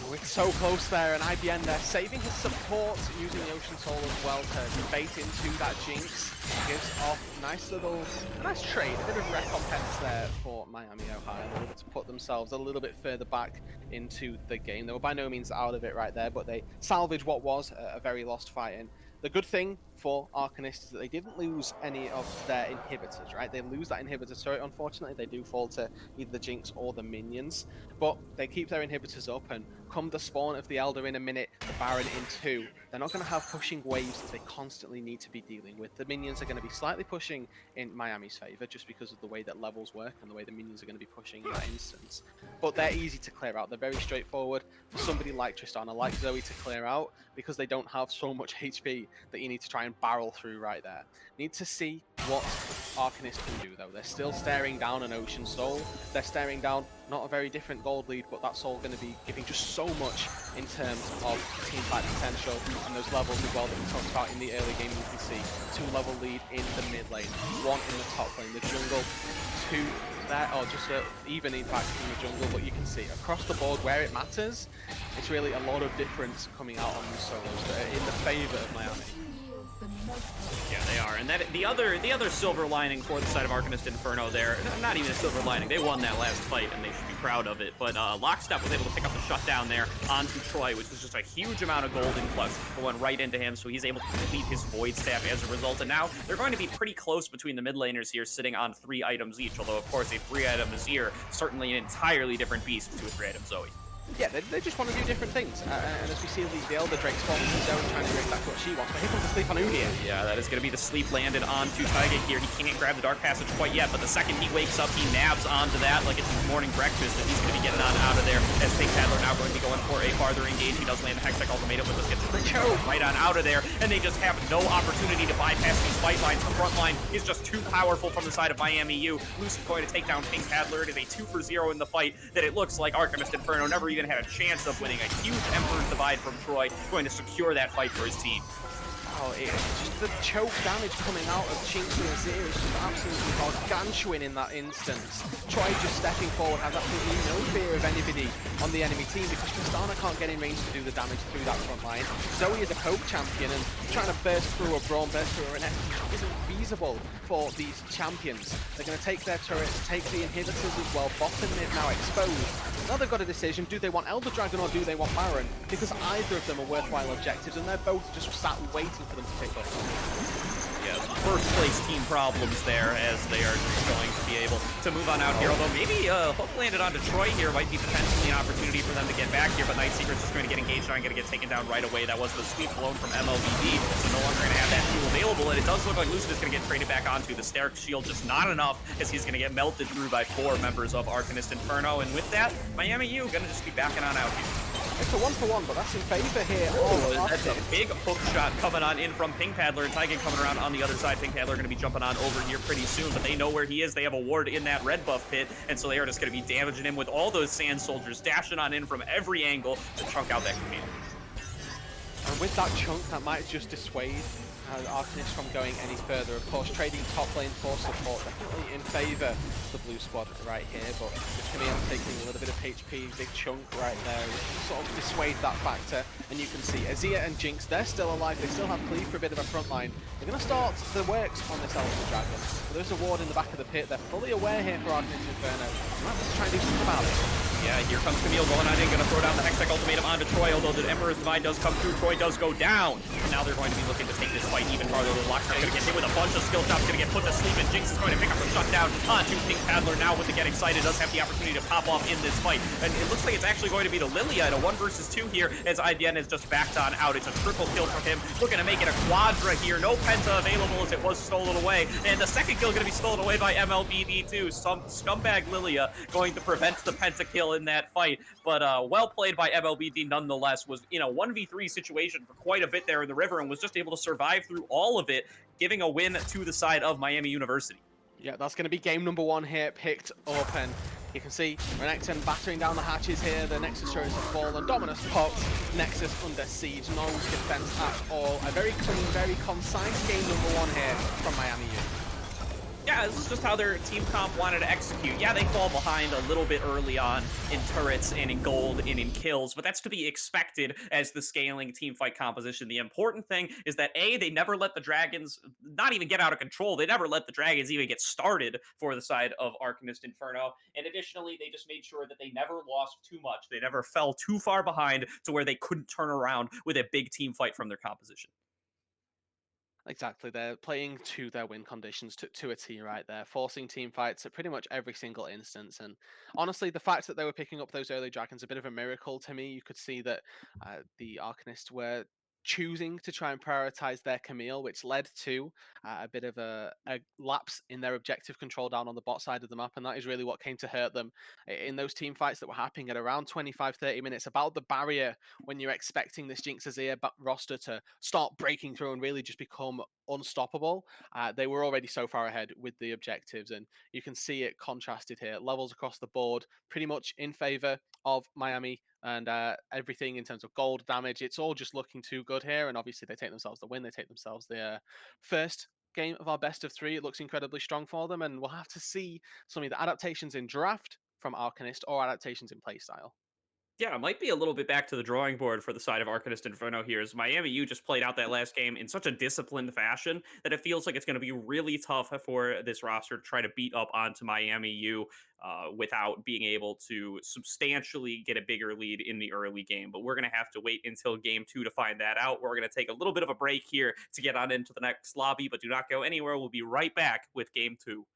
Ooh, it's so close there, and IBN there saving his support using the Ocean Soul as well to bait into that Jinx. Gives off a nice trade, a bit of recompense there for Miami Ohio, able to put themselves a little bit further back into the game. They were by no means out of it right there, but they salvaged what was a very lost fight. And the good thing for Arcanist is that they didn't lose any of their inhibitors, right? They lose that inhibitor turret, unfortunately. They do fall to either the Jinx or the minions, but they keep their inhibitors up, and come the spawn of the Elder in a minute, the Baron in 2, they're not going to have pushing waves that they constantly need to be dealing with. The minions are going to be slightly pushing in Miami's favor just because of the way that levels work and the way the minions are going to be pushing in that instance. But they're easy to clear out. They're very straightforward for somebody like Tristana, like Zoe, to clear out, because they don't have so much HP that you need to try and barrel through right there. Need to see what Arcanist can do, though. They're still staring down an Ocean Soul. They're staring down not a very different gold lead, but that's all going to be giving just so much in terms of team fight potential and those levels as well that we talked about in the early game. You can see 2-level lead in the mid lane, 1 in the top lane, the jungle, 2 there, or just even in fact in the jungle, but you can see across the board where it matters, it's really a lot of difference coming out on these solos that are in the favor of Miami. Yeah, they are. And that the other silver lining for the side of Arcanist Inferno there, not even a silver lining, they won that last fight and they should be proud of it, but Lockstep was able to pick up the shutdown there onto Troy, which was just a huge amount of gold influx going right into him, so he's able to complete his Void Staff as a result, and now they're going to be pretty close between the mid laners here, sitting on 3 items each, although of course a 3-item Azir, certainly an entirely different beast to a 3-item Zoe. Yeah, they just want to do different things, and as we see the Elder Drake spawn, Zoe trying to do exactly what she wants, but here comes the sleep on Udyr. Yeah, that is going to be the sleep landed onto Taiga here. He can't grab the Dark Passage quite yet, but the second he wakes up, he nabs onto that like it's his morning breakfast, and he's going to be getting on out of there as Pink Paddler now going to be going for a farther engage. He does land the Hextech ultimatum, but just gets the choke right on out of there, and they just have no opportunity to bypass these fight lines. The front line is just too powerful from the side of Miami U. Lucent going to take down Pink Paddler. It is a 2-for-0 in the fight that it looks like Arcanist Inferno never even had a chance of winning. A huge Emperor's Divide from Troy, going to secure that fight for his team. Oh, just the choke damage coming out of Chinky Azir is just absolutely gargantuan in that instance. Troy just stepping forward has absolutely no fear of anybody on the enemy team because Tristana can't get in range to do the damage through that front line. Zoe is a poke champion, and trying to burst through a Braum, burst through a Renekton isn't feasible for these champions. They're going to take their turrets, take the inhibitors as well. Bottom mid now exposed. Now they've got a decision. Do they want Elder Dragon or do they want Baron? Because either of them are worthwhile objectives, and they're both just sat waiting for them to pick up. Yeah, first place team problems there, as they are just going to be able to move on out here, although maybe hook landed on Detroit here might be potentially an opportunity for them to get back here, but Night Seeker's just going to get engaged on, going to get taken down right away. That was the sweep blown from MLBD, so no longer going to have that tool available, and it does look like Lucid is going to get traded back onto. The Sterk Shield just not enough, as he's going to get melted through by 4 members of Arcanist Inferno, and with that, Miami U going to just be backing on out here. It's a 1-for-1, but that's in favor here. That's a big hook shot coming on in from Pink Paddler, and Tygan coming around on the other side. Pink Paddler going to be jumping on over here pretty soon, but they know where he is. They have a ward in that red buff pit, and so they are just going to be damaging him with all those Sand Soldiers dashing on in from every angle to chunk out that command. And with that chunk, that might just dissuade Arcanist from going any further. Of course, trading top lane for support definitely in favor of the blue squad right here, but with Camille taking a little bit of HP, big chunk right there, sort of dissuade that factor. And you can see Azir and Jinx, they're still alive, they still have Cleave for a bit of a front line. They're going to start the works on this Elephant Dragon. But there's a ward in the back of the pit, they're fully aware here for Arcanist Inferno. They might have to try and do something about it. Yeah, here comes Camille going on in, going to throw down the Hextech ultimatum onto Troy, although the Emperor's Divine does come through. Troy does go down. And now they're going to be looking to take this fight even farther. The Lockstep's going to get hit with a bunch of skill shots, going to get put to sleep, and Jinx is going to pick up a shutdown onto Pink Paddler. Now with the Get Excited, does have the opportunity to pop off in this fight. And it looks like it's actually going to be the Lilia in a 1 versus 2 here, as IBN is just backed on out. It's a triple kill from him, looking to make it a quadra here. No Penta available as it was stolen away. And the second kill going to be stolen away by MLBD2. Some scumbag Lilia going to prevent the Penta kill in that fight. But well played by MLBD nonetheless. Was in a 1v3 situation for quite a bit there in the river and was just able to survive through all of it, giving a win to the side of Miami University. Yeah, that's going to be game number 1 here, picked open. You can see Renekton battering down the hatches here. The Nexus turrets have fallen. Dominus popped. Nexus under siege. No defense at all. A very clean, very concise game number 1 here from Miami U. Yeah, this is just how their team comp wanted to execute. Yeah, they fall behind a little bit early on in turrets and in gold and in kills, but that's to be expected as the scaling team fight composition. The important thing is that A, they never let the dragons not even get out of control. They never let the dragons even get started for the side of Arcanist Inferno. And additionally, they just made sure that they never lost too much. They never fell too far behind to where they couldn't turn around with a big team fight from their composition. Exactly, they're playing to their win conditions to a T right there, forcing team fights at pretty much every single instance. And honestly, the fact that they were picking up those early dragons, a bit of a miracle to me. You could see that the Arcanists were choosing to try and prioritize their Camille, which led to a bit of a lapse in their objective control down on the bot side of the map, and that is really what came to hurt them in those team fights that were happening at around 25-30 minutes, about the barrier when you're expecting this Jinx Azir roster to start breaking through and really just become unstoppable. They were already so far ahead with the objectives, and you can see it contrasted here. Levels across the board pretty much in favor of Miami, and everything in terms of gold damage, it's all just looking too good here. And obviously they take themselves the win, they take themselves the first game of our best of 3. It looks incredibly strong for them, and we'll have to see some of the adaptations in draft from Arcanist or adaptations in playstyle. Yeah, it might be a little bit back to the drawing board for the side of Arcanist Inferno here, as Miami U just played out that last game in such a disciplined fashion that it feels like it's going to be really tough for this roster to try to beat up onto Miami U without being able to substantially get a bigger lead in the early game. But we're going to have to wait until game 2 to find that out. We're going to take a little bit of a break here to get on into the next lobby, but do not go anywhere. We'll be right back with game 2.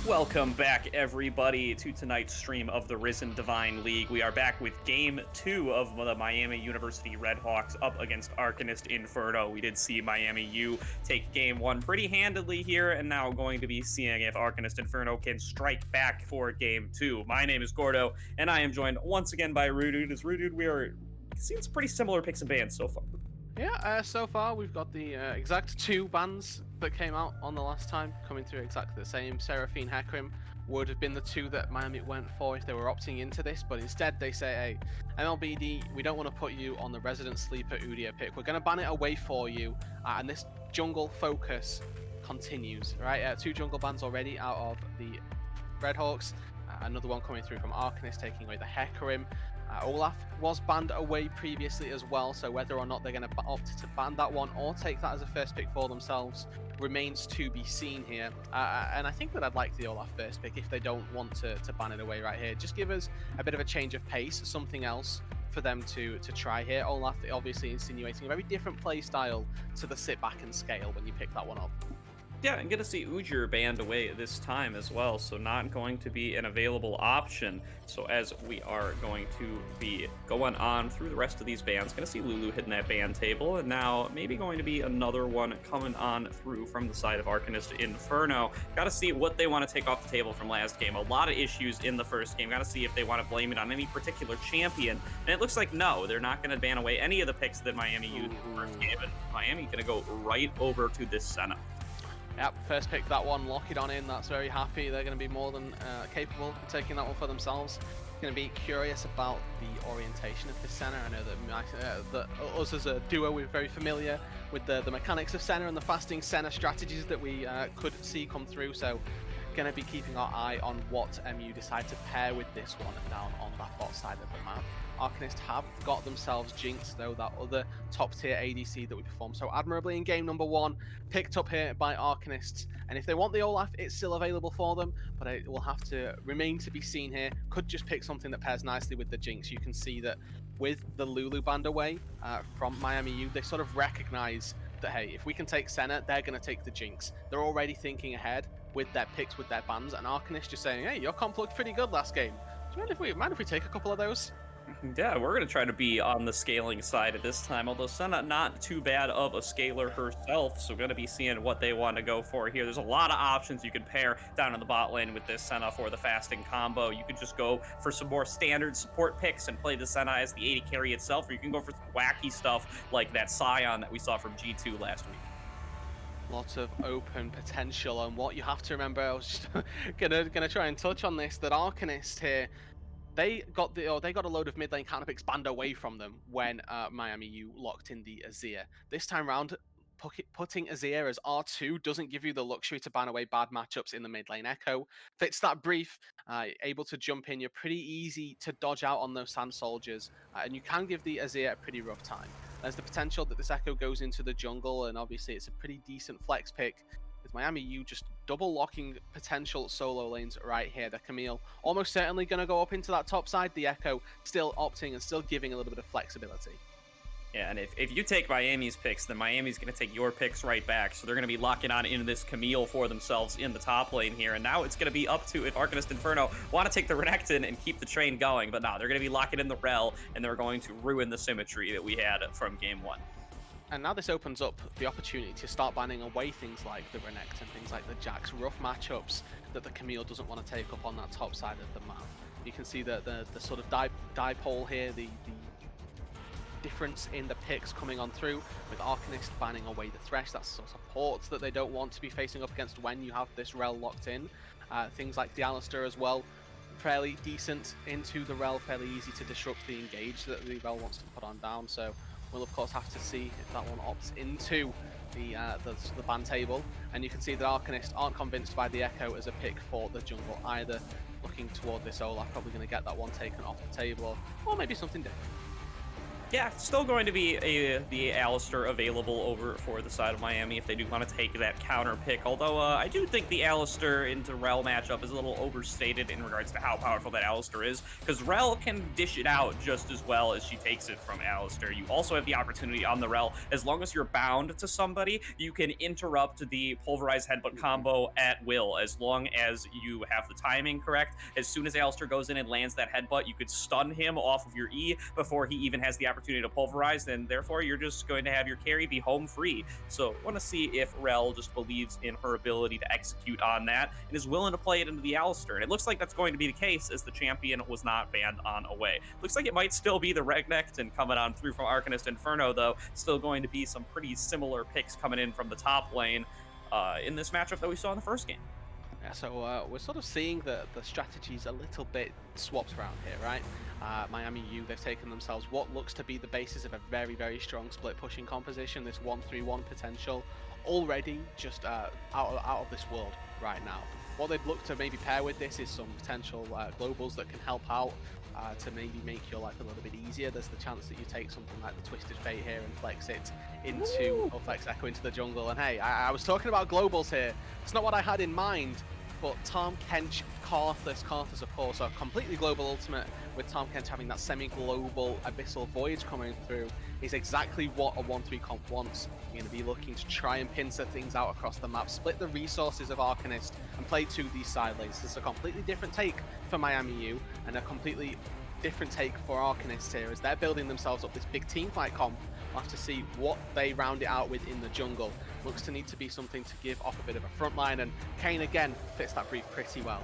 Welcome back, everybody, to tonight's stream of the Risen Divine League. We are back with Game 2 of the Miami University Redhawks up against Arcanist Inferno. We did see Miami U take Game 1 pretty handily here, and now going to be seeing if Arcanist Inferno can strike back for Game 2. My name is Gordo, and I am joined once again by Rudude. As Rudude, we are seeing some pretty similar picks and bans so far. Yeah, so far we've got the exact two bands that came out on the last time, coming through exactly the same. Seraphine Hecarim would have been the two that Miami went for if they were opting into this, but instead they say, hey, MLBD, we don't want to put you on the Resident Sleeper Udyr pick. We're going to ban it away for you, and this jungle focus continues, right? Two jungle bans already out of the Redhawks. Another one coming through from Arcanist, taking away the Hecarim. Olaf was banned away previously as well, so whether or not they're going to opt to ban that one or take that as a first pick for themselves remains to be seen here. And I think that I'd like the Olaf first pick if they don't want to ban it away right here. Just give us a bit of a change of pace, something else for them to try here. Olaf obviously insinuating a very different play style to the sit back and scale when you pick that one up. Yeah, and get to see Udyr banned away this time as well, so not going to be an available option. So as we are going to be going on through the rest of these bans, going to see Lulu hitting that ban table, and now maybe going to be another one coming on through from the side of Arcanist Inferno. Got to see what they want to take off the table from last game. A lot of issues in the first game. Got to see if they want to blame it on any particular champion. And it looks like no, they're not going to ban away any of the picks that Miami used in the first game, and Miami going to go right over to this Senna. Yep, first pick that one, lock it on in. That's very happy. They're going to be more than capable of taking that one for themselves. Going to be curious about the orientation of this Senna. I know that us as a duo, we're very familiar with the mechanics of Senna and the fasting Senna strategies that we could see come through. So going to be keeping our eye on what MU decide to pair with this one down on that bot side of the map. Arcanist have got themselves Jinx, though, that other top tier ADC that we performed so admirably in game number 1, picked up here by Arcanists. And if they want the Olaf, it's still available for them, but it will have to remain to be seen here. Could just pick something that pairs nicely with the Jinx. You can see that with the Lulu band away from Miami U, they sort of recognize that, hey, if we can take Senna, they're going to take the Jinx. They're already thinking ahead with their picks, with their bans, and Arcanist just saying, hey, your comp looked pretty good last game. Do you mind if we take a couple of those? Yeah, we're going to try to be on the scaling side at this time, although Senna not too bad of a scaler herself, so going to be seeing what they want to go for here. There's a lot of options you can pair down in the bot lane with this Senna for the fasting combo. You could just go for some more standard support picks and play the Senna as the AD carry itself, or you can go for some wacky stuff like that Scion that we saw from G2 last week. Lots of open potential, and what you have to remember, I was just gonna try and touch on this, that Arcanist here, they got a load of mid lane counter picks banned away from them when Miami U locked in the Azir. This time round, putting Azir as R2 doesn't give you the luxury to ban away bad matchups in the mid lane echo. Fits that brief, able to jump in, you're pretty easy to dodge out on those sand soldiers, and you can give the Azir a pretty rough time. There's the potential that this echo goes into the jungle, and obviously it's a pretty decent flex pick, with Miami U just double locking potential solo lanes right here. The Camille almost certainly going to go up into that top side. The Echo still opting and still giving a little bit of flexibility. Yeah, and if you take Miami's picks, then Miami's going to take your picks right back. So they're going to be locking on into this Camille for themselves in the top lane here. And now it's going to be up to if Arcanist Inferno want to take the Renekton and keep the train going. But no, they're going to be locking in the Rel, and they're going to ruin the symmetry that we had from game 1. And now this opens up the opportunity to start banning away things like the Renekton, things like the Jax, rough matchups that the Camille doesn't want to take up on that top side of the map. You can see that the sort of dipole here, the difference in the picks coming on through, with Arcanist banning away the Thresh. That's sort of ports that they don't want to be facing up against when you have this Rel locked in. Things like the Alistair as well, fairly decent into the Rel, fairly easy to disrupt the engage that the Rel wants to put on down. So we'll of course have to see if that one opts into the ban table. And you can see that Arcanists aren't convinced by the Echo as a pick for the jungle either. Looking toward this Olaf, probably going to get that one taken off the table, or maybe something different. Yeah, still going to be the Alistair available over for the side of Miami if they do want to take that counter pick. Although I do think the Alistair into Rel matchup is a little overstated in regards to how powerful that Alistair is, because Rel can dish it out just as well as she takes it from Alistair. You also have the opportunity on the Rel, as long as you're bound to somebody, you can interrupt the pulverized headbutt combo at will, as long as you have the timing correct. As soon as Alistair goes in and lands that headbutt, you could stun him off of your E before he even has the opportunity to pulverize, and therefore you're just going to have your carry be home free. So want to see if Rel just believes in her ability to execute on that and is willing to play it into the Alistair. And it looks like that's going to be the case, as the champion was not banned on away. Looks like it might still be the Regnect coming on through from Arcanist Inferno, though. Still going to be some pretty similar picks coming in from the top lane in this matchup that we saw in the first game. Yeah, so we're sort of seeing the strategies a little bit swapped around here, right? Miami U, they've taken themselves what looks to be the basis of a very, very strong split pushing composition, this 1-3-1 potential, already just out of this world right now. What they'd look to maybe pair with this is some potential globals that can help out to maybe make your life a little bit easier. There's the chance that you take something like the Twisted Fate here and flex it into, or flex Echo into the jungle. And hey, I was talking about globals here. It's not what I had in mind, but Tahm Kench, Karthus of course, are completely global ultimate, with Tahm Kench having that semi-global Abyssal Voyage coming through, is exactly what a 1-3 comp wants. You're going to be looking to try and pincer things out across the map, split the resources of Arcanist, and play to these side lanes. This is a completely different take for Miami U, and a completely different take for Arcanist here, as they're building themselves up this big team fight comp. We'll have to see what they round it out with in the jungle. Looks to need to be something to give off a bit of a front line, and Kayn again fits that brief pretty well.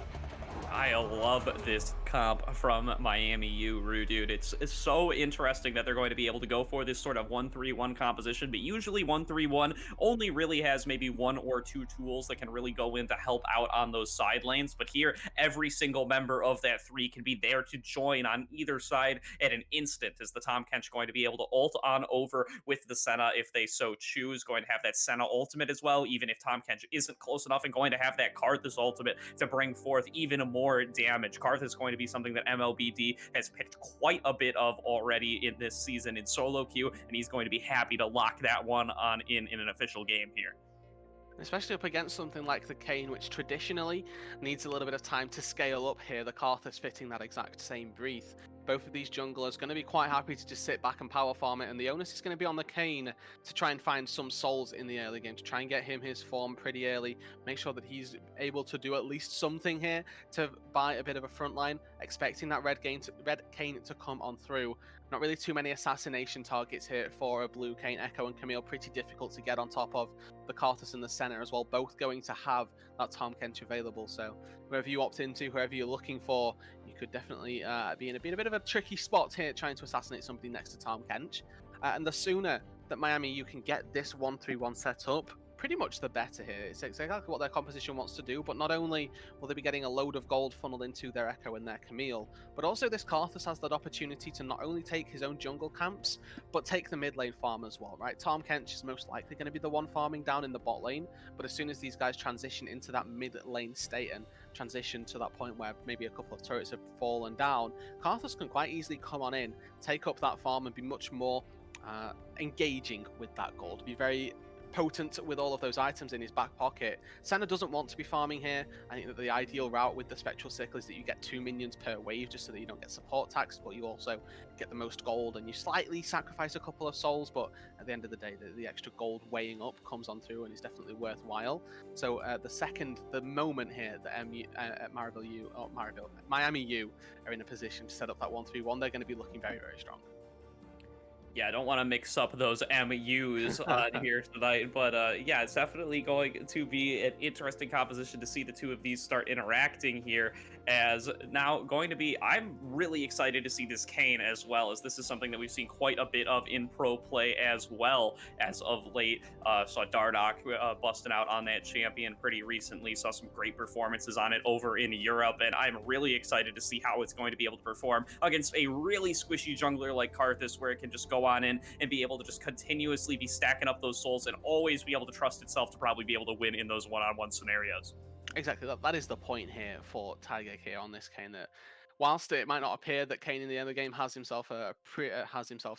I love this comp from Miami U, Rue, dude. It's so interesting that they're going to be able to go for this sort of 1-3-1 composition, but usually 1-3-1 only really has maybe one or two tools that can really go in to help out on those side lanes. But here, every single member of that three can be there to join on either side at an instant. Is the Tahm Kench going to be able to ult on over with the Senna if they so choose? Going to have that Senna ultimate as well, even if Tahm Kench isn't close enough, and going to have that Karthus ultimate to bring forth even more damage. Karthus is going to be something that MLBD has picked quite a bit of already in this season in solo queue, and he's going to be happy to lock that one on in an official game here. Especially up against something like the Kayn, which traditionally needs a little bit of time to scale up here. The Karthus fitting that exact same brief. Both of these junglers going to be quite happy to just sit back and power farm it, and the onus is going to be on the Kayn to try and find some souls in the early game, to try and get him his form pretty early, make sure that he's able to do at least something here to buy a bit of a front line, expecting that red Kayn to come on through. Not really too many assassination targets here for a blue Kayn. Echo and Camille pretty difficult to get on top of. The Karthus and the Senna as well, both going to have that Tahm Kench available. So whoever you opt into, whoever you're looking for, you could definitely be in a bit of a tricky spot here trying to assassinate somebody next to Tahm Kench. And the sooner that Miami you can get this 1-3-1 set up, pretty much the better here. It's exactly what their composition wants to do, but not only will they be getting a load of gold funneled into their Echo and their Camille, but also this Karthus has that opportunity to not only take his own jungle camps, but take the mid lane farm as well, right? Tahm Kench is most likely going to be the one farming down in the bot lane, but as soon as these guys transition into that mid lane state and transition to that point where maybe a couple of turrets have fallen down, Karthus can quite easily come on in, take up that farm, and be much more engaging with that gold, be very potent with all of those items in his back pocket. Senna doesn't want to be farming here. I think that the ideal route with the Spectral Sickle is that you get 2 minions per wave, just so that you don't get support taxed, but you also get the most gold, and you slightly sacrifice a couple of souls, but at the end of the day, the extra gold weighing up comes on through and is definitely worthwhile. So the moment here that Miami U are in a position to set up that 1-3-1, they're going to be looking very, very strong. Yeah, I don't want to mix up those MUs here tonight, but yeah, it's definitely going to be an interesting composition to see the two of these start interacting here. As now going to be, I'm really excited to see this Kayn as well, as this is something that we've seen quite a bit of in pro play as well as of late. Saw Dardoch busting out on that champion pretty recently, saw some great performances on it over in Europe, and I'm really excited to see how it's going to be able to perform against a really squishy jungler like Karthus, where it can just go on in and be able to just continuously be stacking up those souls and always be able to trust itself to probably be able to win in those one-on-one scenarios. Exactly, that is the point here for Tiger here on this Kayn, that whilst it might not appear that Kane in the early game has himself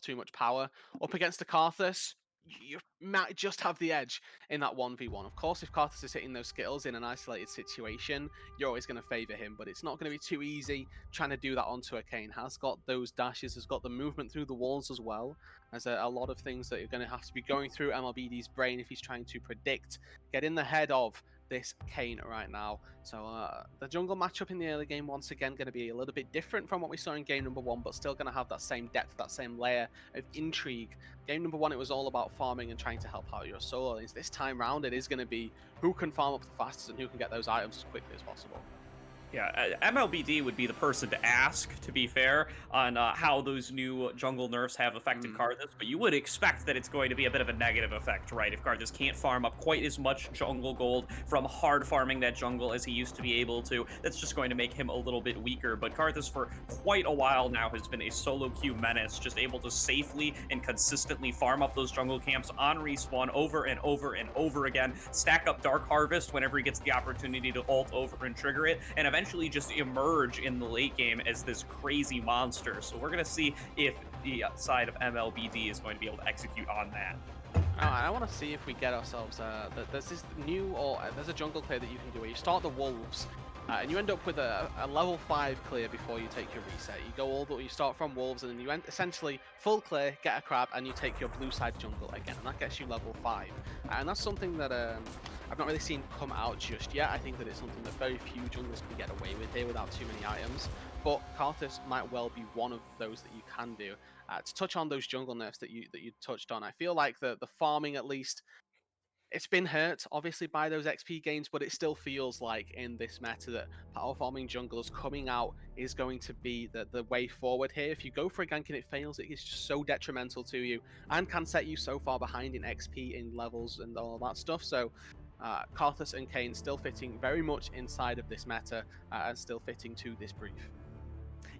too much power up against a Karthus, you might just have the edge in that 1v1. Of course, if Karthus is hitting those skills in an isolated situation, you're always going to favor him, but it's not going to be too easy trying to do that onto a Kane. Has got those dashes, has got the movement through the walls as well. There's a lot of things that you're going to have to be going through MLBD's brain if he's trying to predict, get in the head of this Kane right now. So the jungle matchup in the early game, once again, going to be a little bit different from what we saw in game number 1, but still going to have that same depth, that same layer of intrigue. Game number 1, it was all about farming and trying to help out your solo lanes. This time round, it is going to be who can farm up the fastest and who can get those items as quickly as possible. Yeah, MLBD would be the person to ask, to be fair, on how those new jungle nerfs have affected Karthus, but you would expect that it's going to be a bit of a negative effect, right? If Karthus can't farm up quite as much jungle gold from hard farming that jungle as he used to be able to, that's just going to make him a little bit weaker. But Karthus, for quite a while now, has been a solo queue menace, just able to safely and consistently farm up those jungle camps on respawn over and over and over again, stack up Dark Harvest whenever he gets the opportunity to ult over and trigger it, and eventually just emerge in the late game as this crazy monster. So we're going to see if the side of MLBD is going to be able to execute on that. I want to see if we get ourselves there's this new, or there's a jungle clear that you can do where you start the wolves and you end up with a level 5 clear before you take your reset. You go all the way, you start from wolves, and then you essentially full clear, get a crab, and you take your blue side jungle again, and that gets you level 5. And that's something that I've not really seen come out just yet. I think that it's something that very few junglers can get away with here without too many items. But Karthus might well be one of those that you can do. To touch on those jungle nerfs that you touched on, I feel like the farming, at least, it's been hurt, obviously, by those XP gains, but it still feels like in this meta that power farming junglers coming out is going to be the way forward here. If you go for a gank and it fails, it is just so detrimental to you and can set you so far behind in XP, in levels, and all that stuff. So Karthus and Kane still fitting very much inside of this meta and still fitting to this brief.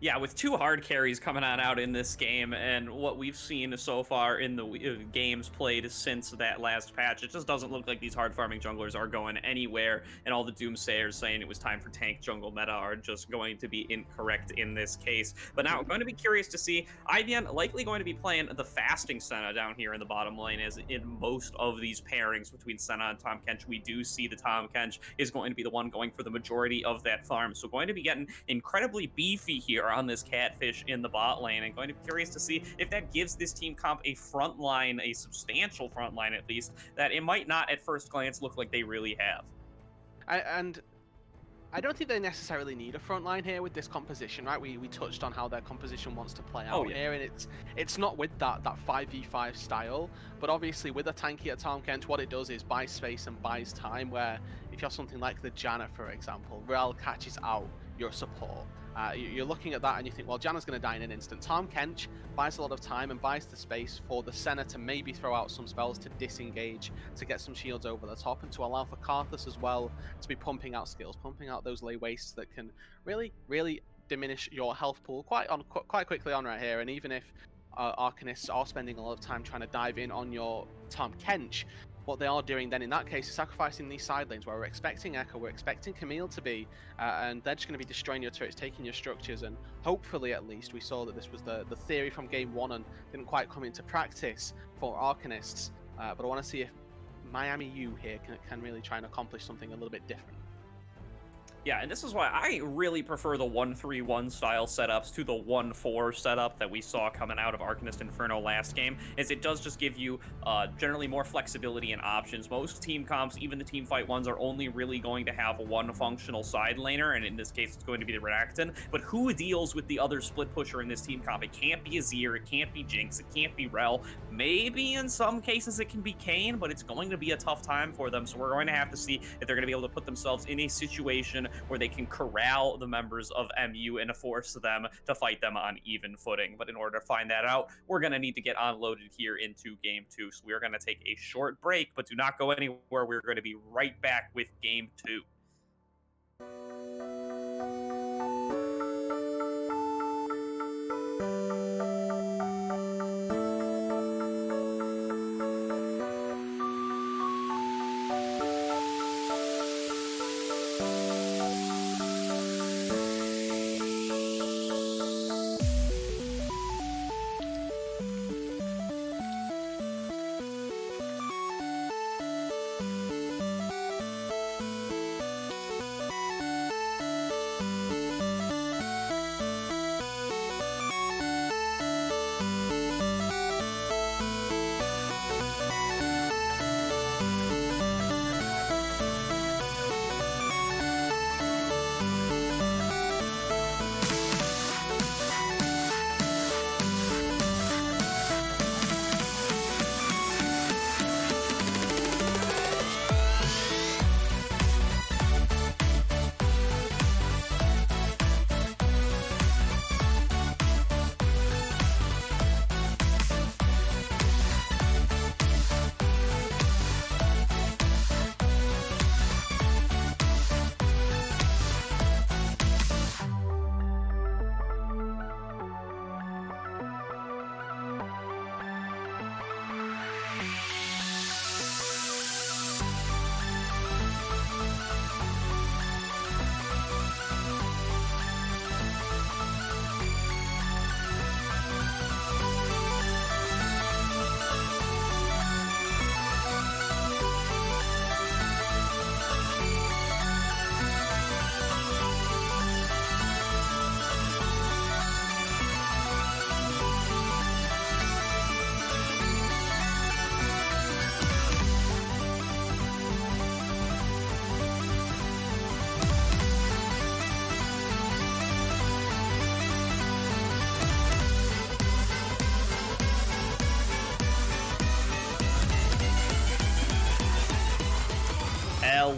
Yeah, with 2 hard carries coming on out in this game, and what we've seen so far in the games played since that last patch, it just doesn't look like these hard farming junglers are going anywhere, and all the doomsayers saying it was time for tank jungle meta are just going to be incorrect in this case. But now I'm going to be curious to see, IBN likely going to be playing the fasting Senna down here in the bottom lane, as in most of these pairings between Senna and Tahm Kench, we do see the Tahm Kench is going to be the one going for the majority of that farm, so going to be getting incredibly beefy here on this catfish in the bot lane, and going to be curious to see if that gives this team comp a front line, a substantial front line at least, that it might not at first glance look like they really have. And I don't think they necessarily need a front line here with this composition, right? We touched on how their composition wants to play out here, and it's not with that 5v5 style, but obviously with a tanky at Tahm Kench, what it does is buy space and buys time, where if you're something like the Janna, for example, Rel catches out your support. You're looking at that and you think, well, Janna's going to die in an instant. Tahm Kench buys a lot of time and buys the space for the Senna to maybe throw out some spells to disengage, to get some shields over the top, and to allow for Karthus as well to be pumping out skills, pumping out those lay wastes that can really, really diminish your health pool quite quickly on right here. And even if Arcanists are spending a lot of time trying to dive in on your Tahm Kench, what they are doing then in that case is sacrificing these side lanes where we're expecting Echo, we're expecting Camille to be, and they're just going to be destroying your turrets, taking your structures, and hopefully at least we saw that this was the theory from game 1 and didn't quite come into practice for Arcanists, but I want to see if Miami U here can really try and accomplish something a little bit different. Yeah, and this is why I really prefer the 1-3-1 style setups to the 1-4 setup that we saw coming out of Arcanist Inferno last game, is it does just give you generally more flexibility and options. Most team comps, even the team fight ones, are only really going to have one functional side laner, and in this case it's going to be the Redhawks. But who deals with the other split pusher in this team comp? It can't be Azir, it can't be Jinx, it can't be Rel. Maybe in some cases it can be Kayn, but it's going to be a tough time for them, so we're going to have to see if they're going to be able to put themselves in a situation where they can corral the members of MU and force them to fight them on even footing. But in order to find that out, we're going to need to get unloaded here into game 2. So we're going to take a short break, but do not go anywhere. We're going to be right back with game 2.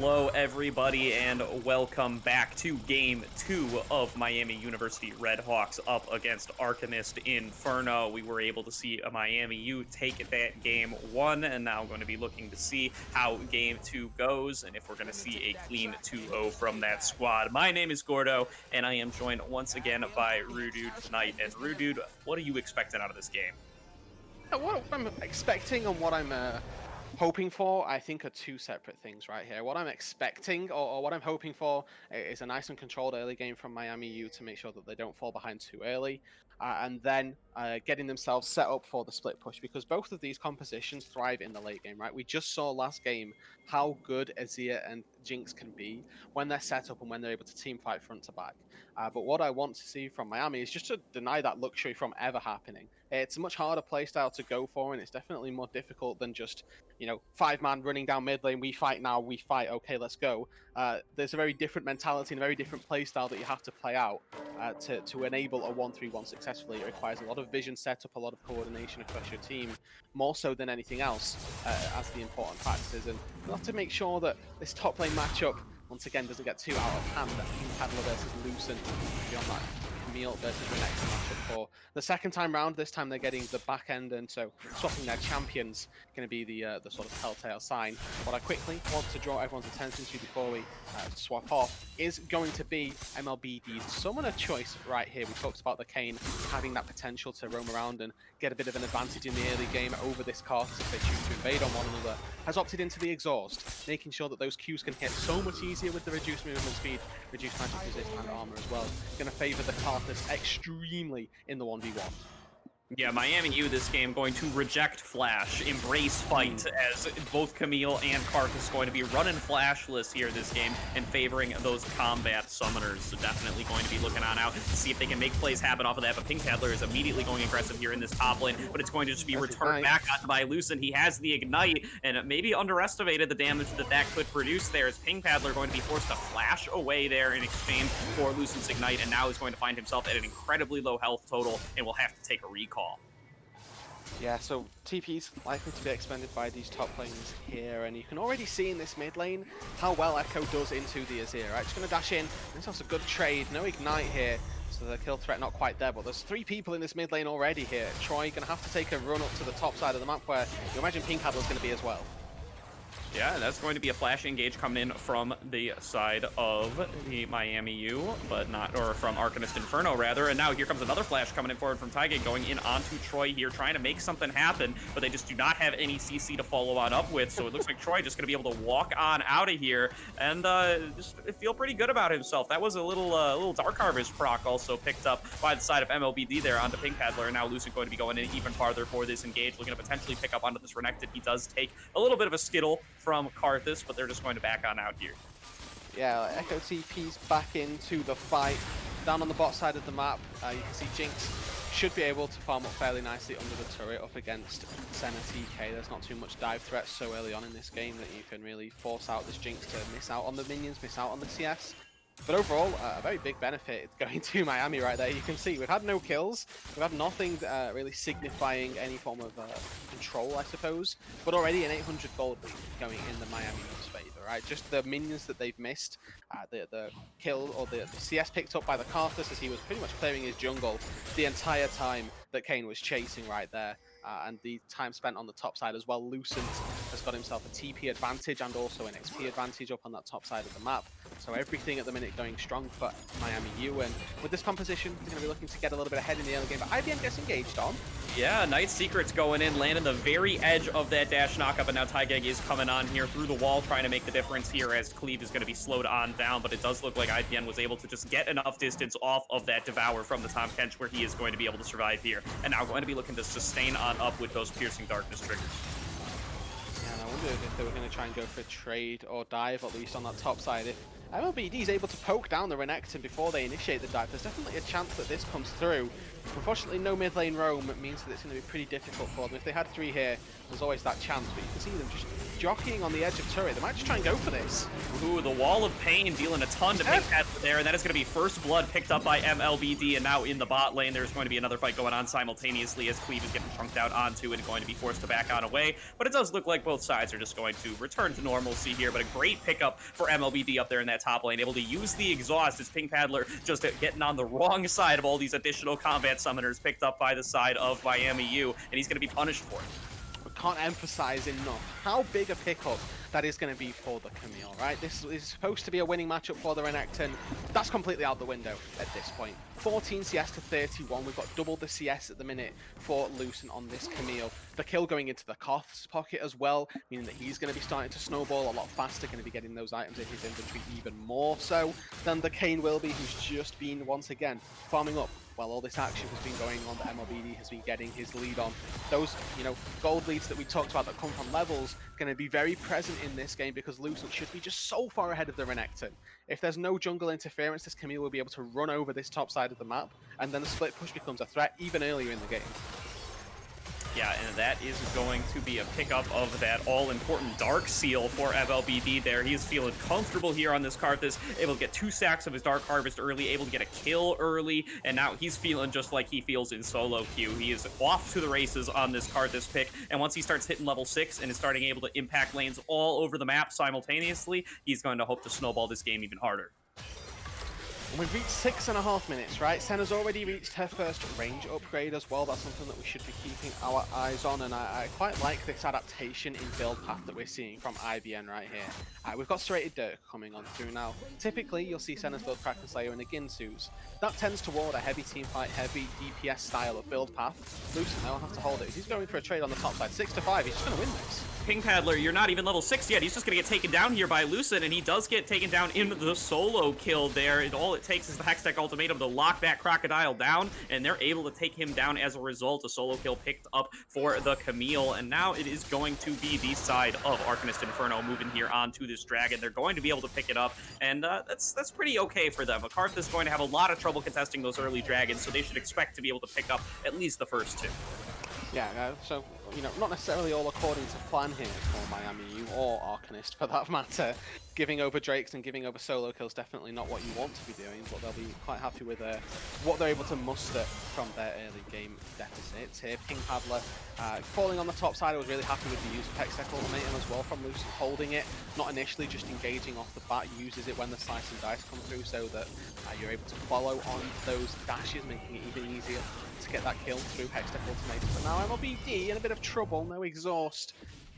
Hello, everybody, and welcome back to Game 2 of Miami University Redhawks up against Arcanist Inferno. We were able to see Miami U take that Game 1, and now I'm going to be looking to see how Game 2 goes, and if we're going to see a clean 2-0 from that squad. My name is Gordo, and I am joined once again by Rudude tonight. And Rudude, what are you expecting out of this game? What I'm expecting and what I'm hoping for, I think, are two separate things right here. What I'm expecting, or what I'm hoping for, is a nice and controlled early game from Miami U to make sure that they don't fall behind too early, and then getting themselves set up for the split push, because both of these compositions thrive in the late game, right? We just saw last game how good Azir and Jinx can be when they're set up and when they're able to team fight front to back. But what I want to see from Miami is just to deny that luxury from ever happening. It's a much harder playstyle to go for, and it's definitely more difficult than just, 5-man running down mid lane, we fight now, we fight, okay, let's go. There's a very different mentality and a very different playstyle that you have to play out to enable a 1-3-1 successfully. It requires a lot of vision setup, a lot of coordination across your team, more so than anything else as the important factors. And we'll have to make sure that this top lane matchup, once again, doesn't get too out of hand. That King Paddler versus Lucent beyond that. Camille versus the next matchup for the second time round. This time they're getting the back end, and so swapping their champions going to be the sort of telltale sign. What I quickly want to draw everyone's attention to before we swap off is going to be MLBD's summoner choice right here. We talked about the Kayn having that potential to roam around and get a bit of an advantage in the early game over this Karthus if they choose to invade on one another. Has opted into the exhaust, making sure that those Qs can hit so much easier with the reduced movement speed, reduced magic resist and armor as well. Going to favor the Karthus extremely in the 1v1. Yeah, Miami U this game going to reject Flash, embrace fight, as both Camille and Karthus going to be running flashless here this game and favoring those combat summoners. So definitely going to be looking on out to see if they can make plays happen off of that. But Pink Paddler is immediately going aggressive here in this top lane, but it's going to just be returned back onto by Lucent. He has the Ignite, and maybe underestimated the damage that that could produce there, as Pink Paddler going to be forced to flash away there in exchange for Lucent's Ignite, and now is going to find himself at an incredibly low health total and will have to take a recall. Yeah, so TP's likely to be expended by these top lanes here, and you can already see in this mid lane how well Echo does into the Azir, right? Just going to dash in. This is a good trade. No Ignite here, so the kill threat not quite there, but there's 3 people in this mid lane already here. Troy going to have to take a run up to the top side of the map where you imagine Pink Paddler's going to be as well. Yeah, that's going to be a flash engage coming in from the side of the Miami U, but not, or from Arcanist Inferno rather. And now here comes another flash coming in forward from Taige, going in onto Troy here, trying to make something happen, but they just do not have any CC to follow on up with. So it looks like Troy just going to be able to walk on out of here and just feel pretty good about himself. That was a little Dark Harvest proc also picked up by the side of MLBD there onto Pink Paddler, and now Lucent going to be going in even farther for this engage, looking to potentially pick up onto this Renekton. He does take a little bit of a skittle from Karthus, but they're just going to back on out here. Yeah, Echo TP's back into the fight. Down on the bot side of the map, you can see Jinx should be able to farm up fairly nicely under the turret up against Senna TK. There's not too much dive threat so early on in this game that you can really force out this Jinx to miss out on the minions, miss out on the CS. But overall, a very big benefit going to Miami right there. You can see we've had no kills. We've had nothing really signifying any form of control, I suppose. But already an 800 gold lead going in the Miami U's favor, right? Just the minions that they've missed, the kill or the CS picked up by the Karthus as he was pretty much clearing his jungle the entire time that Kayn was chasing right there. And the time spent on the top side as well. Lucent has got himself a TP advantage and also an XP advantage up on that top side of the map. So everything at the minute going strong for Miami U. And with this composition, they're going to be looking to get a little bit ahead in the early game. But IBM gets engaged on. Yeah, Night Secret's going in, landing the very edge of that dash knockup, and now Taigeg is coming on here through the wall, trying to make the difference here as Cleave is going to be slowed on down, but it does look like IPN was able to just get enough distance off of that Devour from the Tom Kench where he is going to be able to survive here, and now going to be looking to sustain on up with those Piercing Darkness triggers. Yeah, and I wondered if they were going to try and go for a trade or dive, at least on that top side. If MLBD is able to poke down the Renekton before they initiate the dive, there's definitely a chance that this comes through. Unfortunately, no mid lane roam means that it's going to be pretty difficult for them. If they had 3 here, there's always that chance, but you can see them just jockeying on the edge of turret. They might just try and go for this. Ooh, the Wall of Pain dealing a ton to Pink Paddler there, and that is going to be first blood picked up by MLBD, and now in the bot lane, there's going to be another fight going on simultaneously as Cleave is getting chunked out onto and going to be forced to back on away, but it does look like both sides are just going to return to normalcy here, but a great pickup for MLBD up there in that top lane, able to use the exhaust as Pink Paddler just getting on the wrong side of all these additional combat summoners picked up by the side of Miami U, and he's going to be punished for it. We can't emphasize enough how big a pickup that is going to be for the Camille, right? This is supposed to be a winning matchup for the Renekton. That's completely out the window at this point. 14 CS to 31. We've got double the CS at the minute for Lucent on this Camille. The kill going into the Koth's pocket as well, meaning that he's going to be starting to snowball a lot faster, going to be getting those items in his inventory even more so than the Kane will be, who's just been, once again, farming up while all this action has been going on. The MLBD has been getting his lead on. Those, gold leads that we talked about that come from levels, going to be very present in this game because Lucent should be just so far ahead of the Renekton. If there's no jungle interference, this Camille will be able to run over this top side of the map, and then the split push becomes a threat even earlier in the game. Yeah, and that is going to be a pickup of that all-important Dark Seal for MLBD there. He is feeling comfortable here on this Karthus, able to get 2 stacks of his Dark Harvest early, able to get a kill early, and now he's feeling just like he feels in solo queue. He is off to the races on this Karthus pick, and once he starts hitting level 6 and is starting able to impact lanes all over the map simultaneously, he's going to hope to snowball this game even harder. And we've reached 6.5 minutes, right? Senna's already reached her first range upgrade as well. That's something that we should be keeping our eyes on, and I quite like this adaptation in build path that we're seeing from IBN right here. We've got Serrated Dirk coming on through now. Typically, you'll see Senna's build Kraken Slayer and a Ginsu's. That tends toward a heavy teamfight, heavy DPS style of build path. Lucent now will have to hold it. If he's going for a trade on the top side, 6-5, he's just going to win this. Pink Paddler, you're not even level 6 yet. He's just going to get taken down here by Lucent, and he does get taken down in the solo kill there. All it takes is the Hextech Ultimatum to lock that Crocodile down, and they're able to take him down as a result. A solo kill picked up for the Camille, and now it is going to be the side of Arcanist Inferno moving here onto this dragon. They're going to be able to pick it up, and that's pretty okay for them. Karth is going to have a lot of trouble contesting those early dragons, so they should expect to be able to pick up at least the first 2. Yeah, so, not necessarily all according to plan here for Miami U or Arcanist for that matter. Giving over Drakes and giving over solo kills definitely not what you want to be doing, but they'll be quite happy with what they're able to muster from their early game deficits here. Pink Paddler falling on the top side. I was really happy with the use of Hextech Ultimatum as well from Lucent, holding it, not initially just engaging off the bat, uses it when the slice and dice come through so that you're able to follow on those dashes, making it even easier to get that kill through Hextech Ultimatum. But now MLBD in a bit of trouble, no exhaust,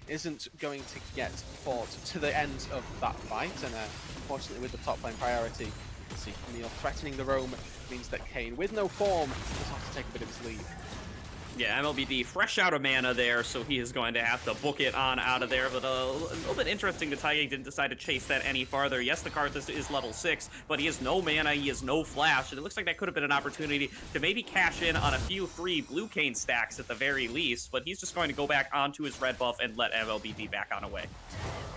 isn't going to get fought to the end of that fight, and unfortunately with the top lane priority, you can see Camille threatening the roam means that Kane, with no form, does have to take a bit of his lead. Yeah, MLBD fresh out of mana there, so he is going to have to book it on out of there. But a little bit interesting that Taige didn't decide to chase that any farther. Yes, the Karthus is level 6, but he has no mana, he has no flash, and it looks like that could have been an opportunity to maybe cash in on a few free Blue Cane stacks at the very least, but he's just going to go back onto his red buff and let MLBD back on away.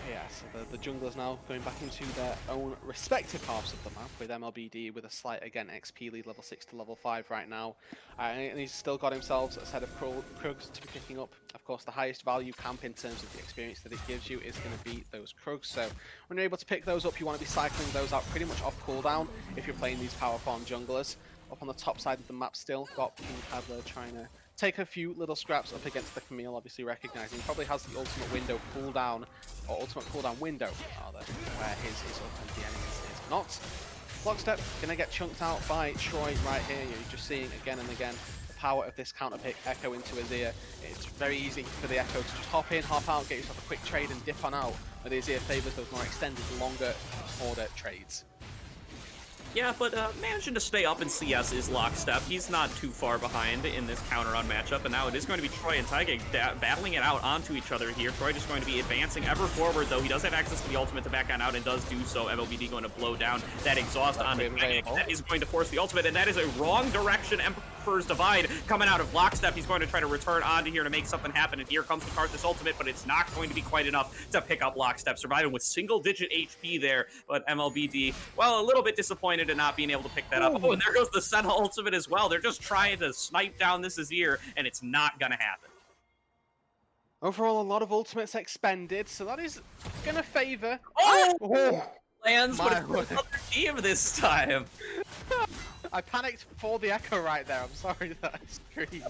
Yeah, so the junglers now going back into their own respective halves of the map, with MLBD with a slight, again, XP lead, level 6 to level 5 right now. And he's still got himself a set of Krugs to be picking up. Of course, the highest value camp in terms of the experience that it gives you is going to be those Krugs. So when you're able to pick those up, you want to be cycling those out pretty much off cooldown if you're playing these power farm junglers. Up on the top side of the map still, got Pink Paddler trying to take a few little scraps up against the Camille, obviously recognizing he probably has the ultimate window cooldown, or ultimate cooldown window, rather, where his ultimate enemy is not. Lockstep gonna get chunked out by Troy right here. You're just seeing again and again the power of this counter pick echo into his ear. It's very easy for the Echo to just hop in, hop out, get yourself a quick trade and dip on out, but his ear favors those more extended, longer order trades. Yeah, but managing to stay up in CS is Lockstep. He's not too far behind in this counter-on matchup, and now it is going to be Troy and Taige battling it out onto each other here. Troy just going to be advancing ever forward, though. He does have access to the ultimate to back on out and does do so. MLBD going to blow down that exhaust on Taige. That is going to force the ultimate, and that is a wrong direction. Emperor's Divide coming out of lockstep. He's going to try to return onto here to make something happen, and here comes the Karthus ultimate, but it's not going to be quite enough to pick up lockstep. Surviving with single-digit HP there, but MLBD, well, a little bit disappointed in not being able to pick that up. Oh, and there goes the Senna ultimate as well. They're just trying to snipe down this Azir, and it's not going to happen. Overall, a lot of ultimates expended, so that is going to favor. Oh! Lands, but it's word. another team this time. I panicked for the echo right there. I'm sorry that I screamed.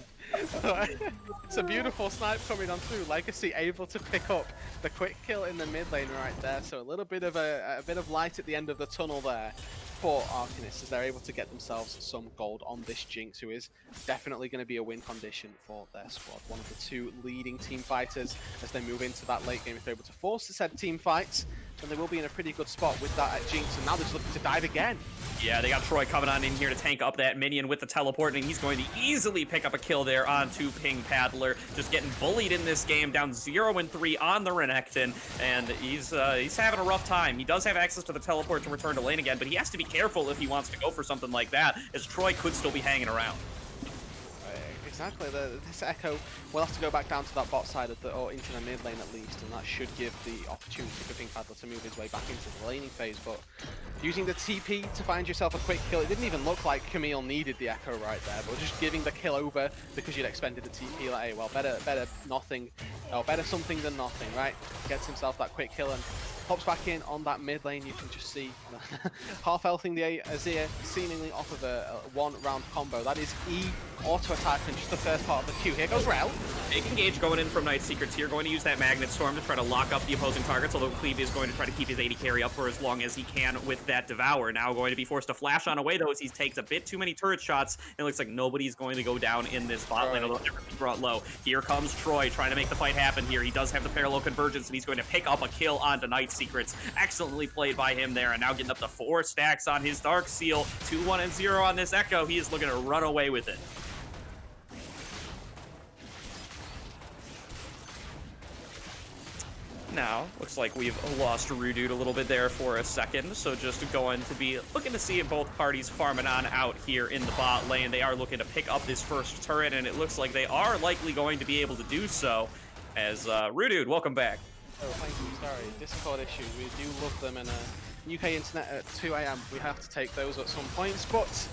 It's a beautiful snipe coming on through. Legacy able to pick up the quick kill in the mid lane right there. So a little bit of a bit of light at the end of the tunnel there for Arcanist as they're able to get themselves some gold on this Jinx, who is definitely going to be a win condition for their squad. One of the two leading team fighters as they move into that late game. If they're able to force the said team fights, then they will be in a pretty good spot with that at Jinx, and now they're just looking to dive again. Yeah, they got Troy coming on in here to tank up that minion with the teleport, and he's going to easily pick up a kill there onto Ping Paddler. Just getting bullied in this game, down 0-3 on the Renekton, and he's having a rough time. He does have access to the teleport to return to lane again, but he has to be careful if he wants to go for something like that, as Troy could still be hanging around. Exactly. This Echo will have to go back down to that bot side of or into the mid lane at least, and that should give the opportunity for Ping Paddler to move his way back into the laning phase. But using the TP to find yourself a quick kill, it didn't even look like Camille needed the Echo right there, but just giving the kill over because you'd expended the TP. Like, hey, well, better nothing, or better something than nothing, right? Gets himself that quick kill and pops back in on that mid lane. You can just see half healthing the Azir seemingly off of a one-round combo. That is E auto attack and just the first part of the queue. Here goes Rel. Big engage going in from Night Secrets here, going to use that Magnet Storm to try to lock up the opposing targets, although Cleve is going to try to keep his AD carry up for as long as he can with that Devour. Now going to be forced to flash on away, though, as he takes a bit too many turret shots. It looks like nobody's going to go down in this bot lane, although they're brought low. Here comes Troy trying to make the fight happen here. He does have the parallel convergence, and he's going to pick up a kill onto Night Secrets. Excellently played by him there, and now getting up to 4 stacks on his Dark Seal. 2-1-0 on this Echo. He is looking to run away with it. Now, looks like we've lost Rudude a little bit there for a second, so just going to be looking to see both parties farming on out here in the bot lane. They are looking to pick up this first turret, and it looks like they are likely going to be able to do so, as Rudude, welcome back. Oh, thank you. Sorry, Discord issues. We do love them, and UK internet at 2 AM. We have to take those at some points, but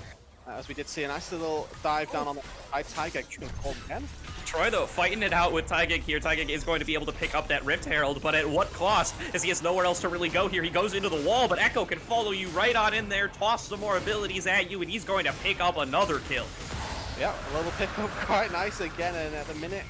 as we did see a nice little dive down on the side, Tiger can call again. Troy, though, fighting it out with Taigig here. Taigig is going to be able to pick up that Rift Herald, but at what cost? As he has nowhere else to really go here. He goes into the wall, but Echo can follow you right on in there, toss some more abilities at you, and he's going to pick up another kill. Yeah, a little pickup, quite nice again, and at the minute,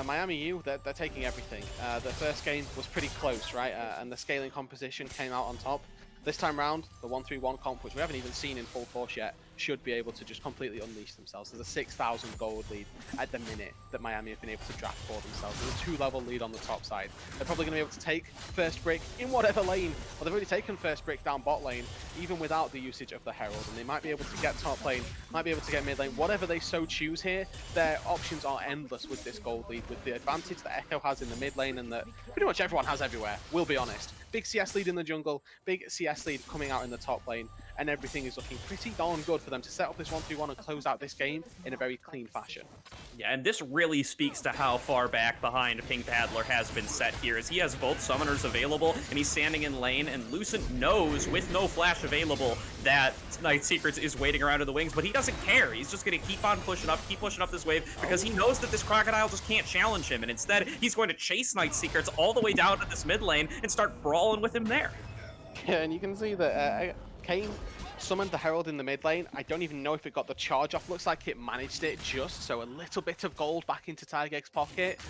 Miami U, they're taking everything. The first game was pretty close, right? And the scaling composition came out on top. This time round, the 1-3-1 comp, which we haven't even seen in full force yet, should be able to just completely unleash themselves. There's a 6,000 gold lead at the minute that Miami have been able to draft for themselves. There's a 2-level lead on the top side. They're probably going to be able to take first brick in whatever lane. Well, they've already taken first brick down bot lane, even without the usage of the Herald. And they might be able to get top lane, might be able to get mid lane. Whatever they so choose here, their options are endless with this gold lead, with the advantage that Echo has in the mid lane and that pretty much everyone has everywhere, we'll be honest. Big CS lead in the jungle, big CS lead coming out in the top lane, and everything is looking pretty darn good for them to set up this 1-3-1 and close out this game in a very clean fashion. Yeah, and this really speaks to how far back behind Ping Paddler has been set here, as he has both summoners available, and he's standing in lane, and Lucent knows, with no flash available, that Night Secrets is waiting around in the wings, but he doesn't care. He's just going to keep on pushing up, keep pushing up this wave, because he knows that this Crocodile just can't challenge him, and instead, he's going to chase Night Secrets all the way down to this mid lane and start brawling with him there. Yeah, and you can see that Kayn summoned the Herald in the mid lane. I don't even know if it got the charge off. Looks like it managed it just, so a little bit of gold back into Taigig's pocket.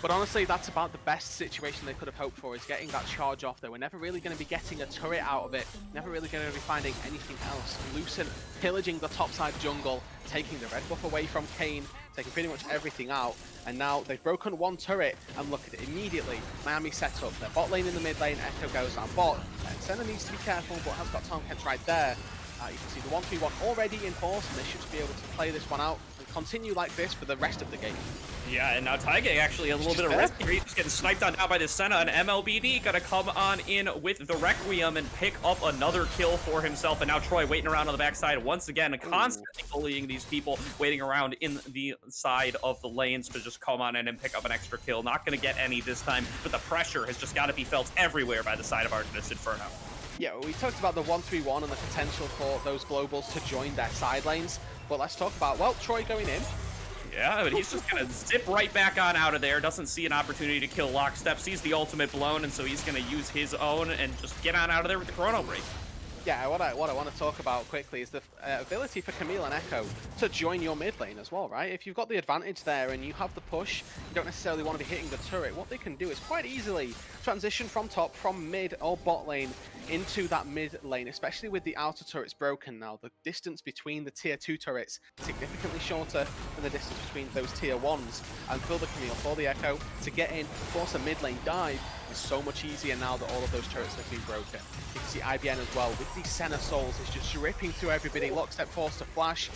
But honestly, that's about the best situation they could have hoped for, is getting that charge off. They were never really going to be getting a turret out of it, never really going to be finding anything else. Lucent pillaging the topside jungle, taking the red buff away from Kayn, taking pretty much everything out, and now they've broken one turret, and look at it immediately. Miami set up their bot lane in the mid lane, Echo goes down bot, and Senna needs to be careful, but has got Tom Kent right there. You can see the 1-3-1 already in force, and they should be able to play this one out and continue like this for the rest of the game. Yeah, and now Taige actually a little bit of risk here. He's just getting sniped on now by the Senna, and MLBD gonna come on in with the Requiem and pick up another kill for himself. And now Troy waiting around on the backside once again, constantly bullying these people, waiting around in the side of the lanes to just come on in and pick up an extra kill. Not gonna get any this time, but the pressure has just got to be felt everywhere by the side of Arcanist Inferno. Yeah, we talked about the 1-3-1 and the potential for those globals to join their side lanes, but let's talk about, well, Troy going in. Yeah, but he's just gonna zip right back on out of there. Doesn't see an opportunity to kill Lockstep. Sees the ultimate blown, and so he's gonna use his own and just get on out of there with the chrono break. Yeah, what I want to talk about quickly is the ability for Camille and Echo to join your mid lane as well, right? If you've got the advantage there and you have the push, you don't necessarily want to be hitting the turret. What they can do is quite easily transition from top, from mid or bot lane into that mid lane, especially with the outer turrets broken now. The distance between the tier 2 turrets significantly shorter than the distance between those tier 1s. And for the Camille, for the Echo, to get in, force a mid lane dive is so much easier now that all of those turrets have been broken. You can see IBN as well with these Senna souls. It's just ripping through everybody. Lockstep forced to flash.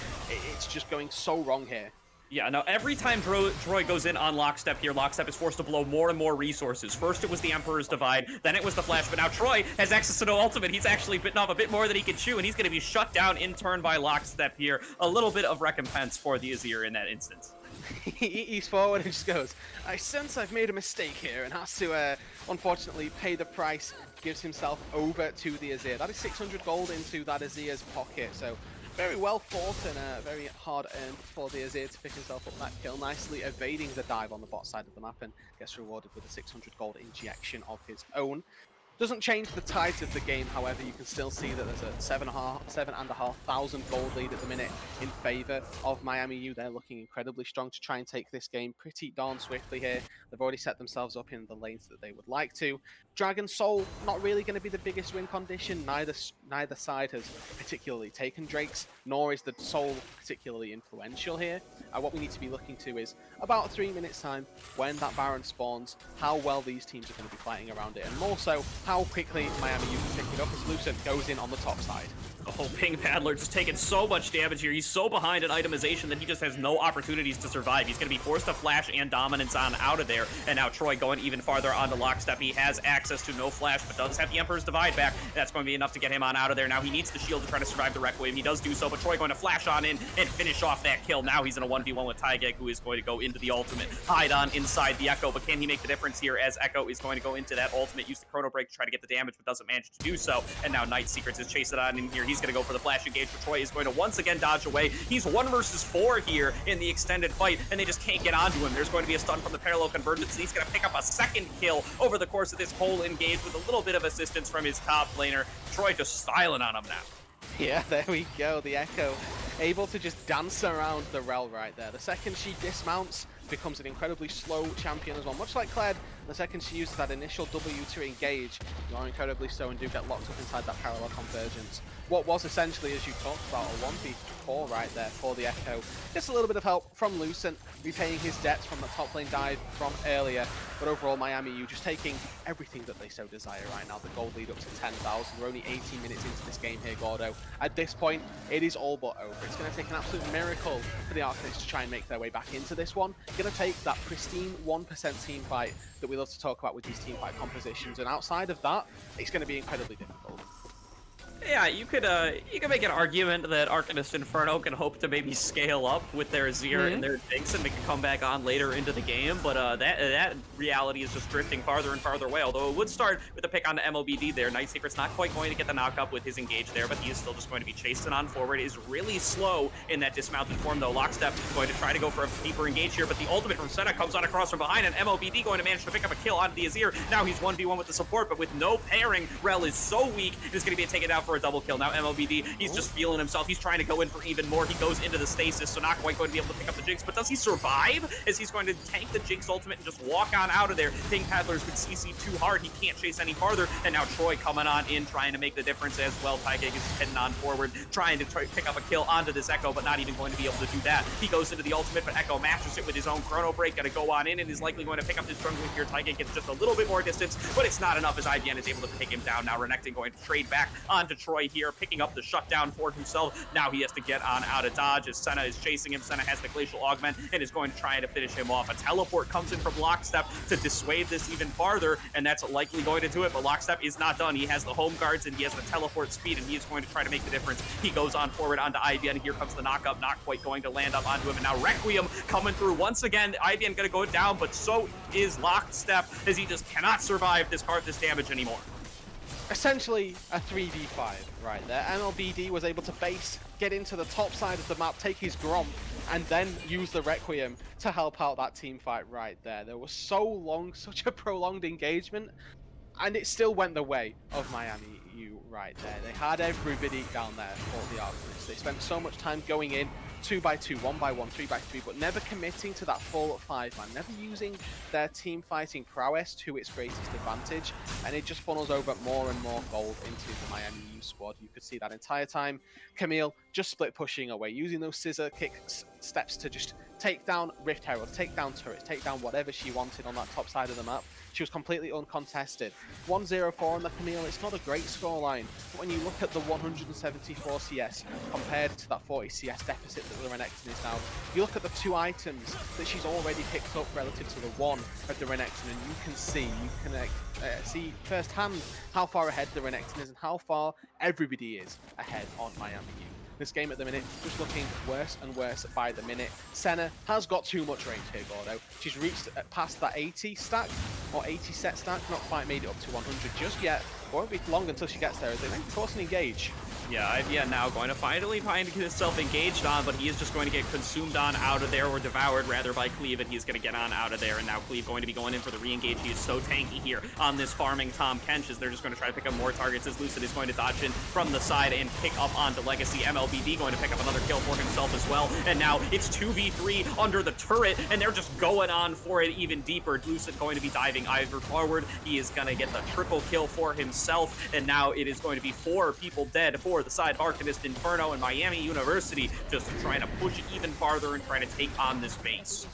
It's just going so wrong here. Yeah, now every time Troy goes in on Lockstep here, Lockstep is forced to blow more and more resources. First it was the Emperor's Divide, then it was the Flash, but now Troy has access to no ultimate. He's actually bitten off a bit more than he can chew, and he's going to be shut down in turn by Lockstep here. A little bit of recompense for the Azir in that instance. He's forward and just goes, I sense I've made a mistake here, and has to, unfortunately, pay the price. Gives himself over to the Azir. That is 600 gold into that Azir's pocket, so very well fought and very hard earned for the Azir to pick himself up that kill, nicely evading the dive on the bot side of the map and gets rewarded with a 600 gold injection of his own. Doesn't change the tides of the game, however, you can still see that there's a 7,500 gold lead at the minute in favor of Miami U. They're looking incredibly strong to try and take this game pretty darn swiftly here. They've already set themselves up in the lanes that they would like to. Dragon Soul, not really going to be the biggest win condition. Neither side has particularly taken Drakes, nor is the Soul particularly influential here. What we need to be looking to is about 3 minutes time when that Baron spawns, how well these teams are going to be fighting around it, and more so, how quickly Miami U can pick it up as Lucent goes in on the top side. Oh, Ping Paddler just taking so much damage here. He's so behind in itemization that he just has no opportunities to survive. He's going to be forced to flash and dominance on out of there. And now Troy going even farther onto Lockstep. He has access to no flash, but does have the Emperor's Divide back. That's going to be enough to get him on out of there. Now he needs the shield to try to survive the Requiem. He does do so, but Troy going to flash on in and finish off that kill. Now he's in a 1v1 with Taige, who is going to go into the ultimate. Hide on inside the Echo, but can he make the difference here as Echo is going to go into that ultimate, use the Chrono Break to try to get the damage, but doesn't manage to do so. And now Night Secrets is chasing on in here. He's going to go for the flash engage, but Troy is going to once again dodge away. He's 1 versus 4 here in the extended fight, and they just can't get onto him. There's going to be a stun from the parallel convergence, and he's going to pick up a second kill over the course of this whole engage with a little bit of assistance from his top laner. Troy just styling on him now. Yeah, there we go. The Echo able to just dance around the Rel right there. The second she dismounts, becomes an incredibly slow champion as well. Much like Kled, the second she uses that initial W to engage, you are incredibly slow and do get locked up inside that parallel convergence. What was essentially, as you talked about, a 1v4 right there for the Echo. Just a little bit of help from Lucent, repaying his debts from the top lane dive from earlier. But overall, Miami U just taking everything that they so desire right now. The gold lead up to 10,000. We're only 18 minutes into this game here, Gordo. At this point, it is all but over. It's going to take an absolute miracle for the Arcanists to try and make their way back into this one. Going to take that pristine 1% team fight that we love to talk about with these team fight compositions. And outside of that, it's going to be incredibly difficult. Yeah, you could make an argument that Arcanist Inferno can hope to maybe scale up with their Azir and their Jinx and make a comeback on later into the game, but that reality is just drifting farther and farther away, although it would start with a pick on the MOBD there. Night Secret's not quite going to get the knock up with his engage there, but he is still just going to be chasing on forward. Is really slow in that dismounted form, though. Lockstep going to try to go for a deeper engage here, but the ultimate from Senna comes on across from behind, and MOBD going to manage to pick up a kill onto the Azir. Now he's 1v1 with the support, but with no pairing, Rel is so weak, it's going to be taken down for a double kill. Now MOBD, he's just feeling himself. He's trying to go in for even more. He goes into the stasis, so not quite going to be able to pick up the Jinx, but does he survive? As he's going to tank the Jinx ultimate and just walk on out of there. Ping Paddler's been CC'd too hard. He can't chase any farther, and now Troy coming on in, trying to make the difference as well. Taige is heading on forward, trying to pick up a kill onto this Echo, but not even going to be able to do that. He goes into the ultimate, but Echo matches it with his own Chrono Break. Gonna go on in and is likely going to pick up this jungler here. Taige gets just a little bit more distance, but it's not enough as IBN is able to take him down. Now Renekton going to trade back onto Troy here, picking up the shutdown for himself. Now he has to get on out of dodge as Senna is chasing him. Senna has the Glacial Augment and is going to try to finish him off. A teleport comes in from Lockstep to dissuade this even farther, and that's likely going to do it, but Lockstep is not done. He has the home guards and he has the teleport speed, and he is going to try to make the difference. He goes on forward onto IBN. Here comes the knockup, not quite going to land up onto him, and now Requiem coming through once again. IBN gonna go down, but so is Lockstep, as he just cannot survive this damage anymore. Essentially a 3v5 right there. MLBD was able to base, get into the top side of the map, take his Gromp, and then use the Requiem to help out that team fight right there. There was such a prolonged engagement, and it still went the way of Miami U right there. They had everybody down there for the Arcanist. They spent so much time going in 2x2, 1x1, 3x3, but never committing to that full 5-man, never using their team fighting prowess to its greatest advantage, and it just funnels over more and more gold into the Miami U squad. You could see that entire time. Camille just split pushing away, using those scissor kick steps to just take down Rift Herald, take down turrets, take down whatever she wanted on that top side of the map. She was completely uncontested. 1-0-4 on the Camille, it's not a great scoreline, but when you look at the 174 CS compared to that 40 CS deficit that the Renekton is now, you look at the 2 items that she's already picked up relative to the 1 of the Renekton, and you can see firsthand how far ahead the Renekton is and how far everybody is ahead on Miami U. This game at the minute just looking worse and worse by the minute. Senna has got too much range here, Gordo. She's reached past that 80 stack, or 80 set stack, not quite made it up to 100 just yet. Won't be long until she gets there as they then force an engage. Yeah, IBN now going to finally find himself engaged on, but he is just going to get consumed on out of there, or devoured rather by Cleave, and he's going to get on out of there, and now Cleave going to be going in for the re-engage. He is so tanky here on this farming Tom Kench, as they're just going to try to pick up more targets, as Lucid is going to dodge in from the side and pick up onto Legacy. MLBD going to pick up another kill for himself as well, and now it's 2v3 under the turret, and they're just going on for it even deeper. Lucid going to be diving either forward. He is going to get the triple kill for himself, and now it is going to be 4 people dead for the side of Arcanist, Inferno, and Miami University, just trying to push it even farther and trying to take on this base.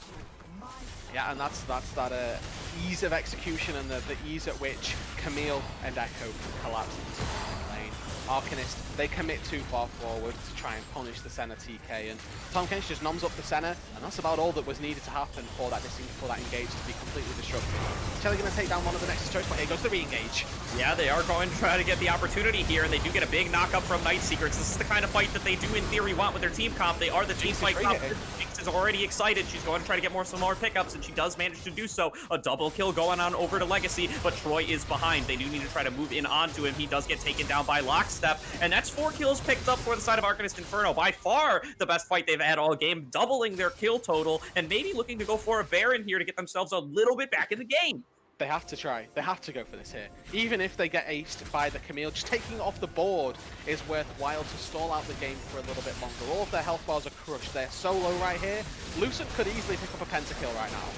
Yeah, and that's that ease of execution and the ease at which Camille and Echo collapse into the lane. Arcanist, they commit too far forward to try and punish the Senna TK, and Tom Kench just noms up the Senna, and that's about all that was needed to happen for that engage to be completely disrupted. Shelly going to take down one of the Nexus turrets, but here goes the re-engage. Yeah, they are going to try to get the opportunity here, and they do get a big knock-up from Night Secrets. This is the kind of fight that they do, in theory, want with their team comp. They are the team fight comp. Jinx is already excited. She's going to try to get some more pickups, and she does manage to do so. A double kill going on over to Legacy, but Troy is behind. They do need to try to move in onto him. He does get taken down by Lockstep, and that's 4 kills picked up for the side of Arcanist Inferno. By far the best fight they've had all game, doubling their kill total, and maybe looking to go for a Baron here to get themselves a little bit back in the game. They have to try. They have to go for this here. Even if they get aced by the Camille, just taking off the board is worthwhile to stall out the game for a little bit longer. All of their health bars are crushed. They're so low right here. Lucid could easily pick up a pentakill right now.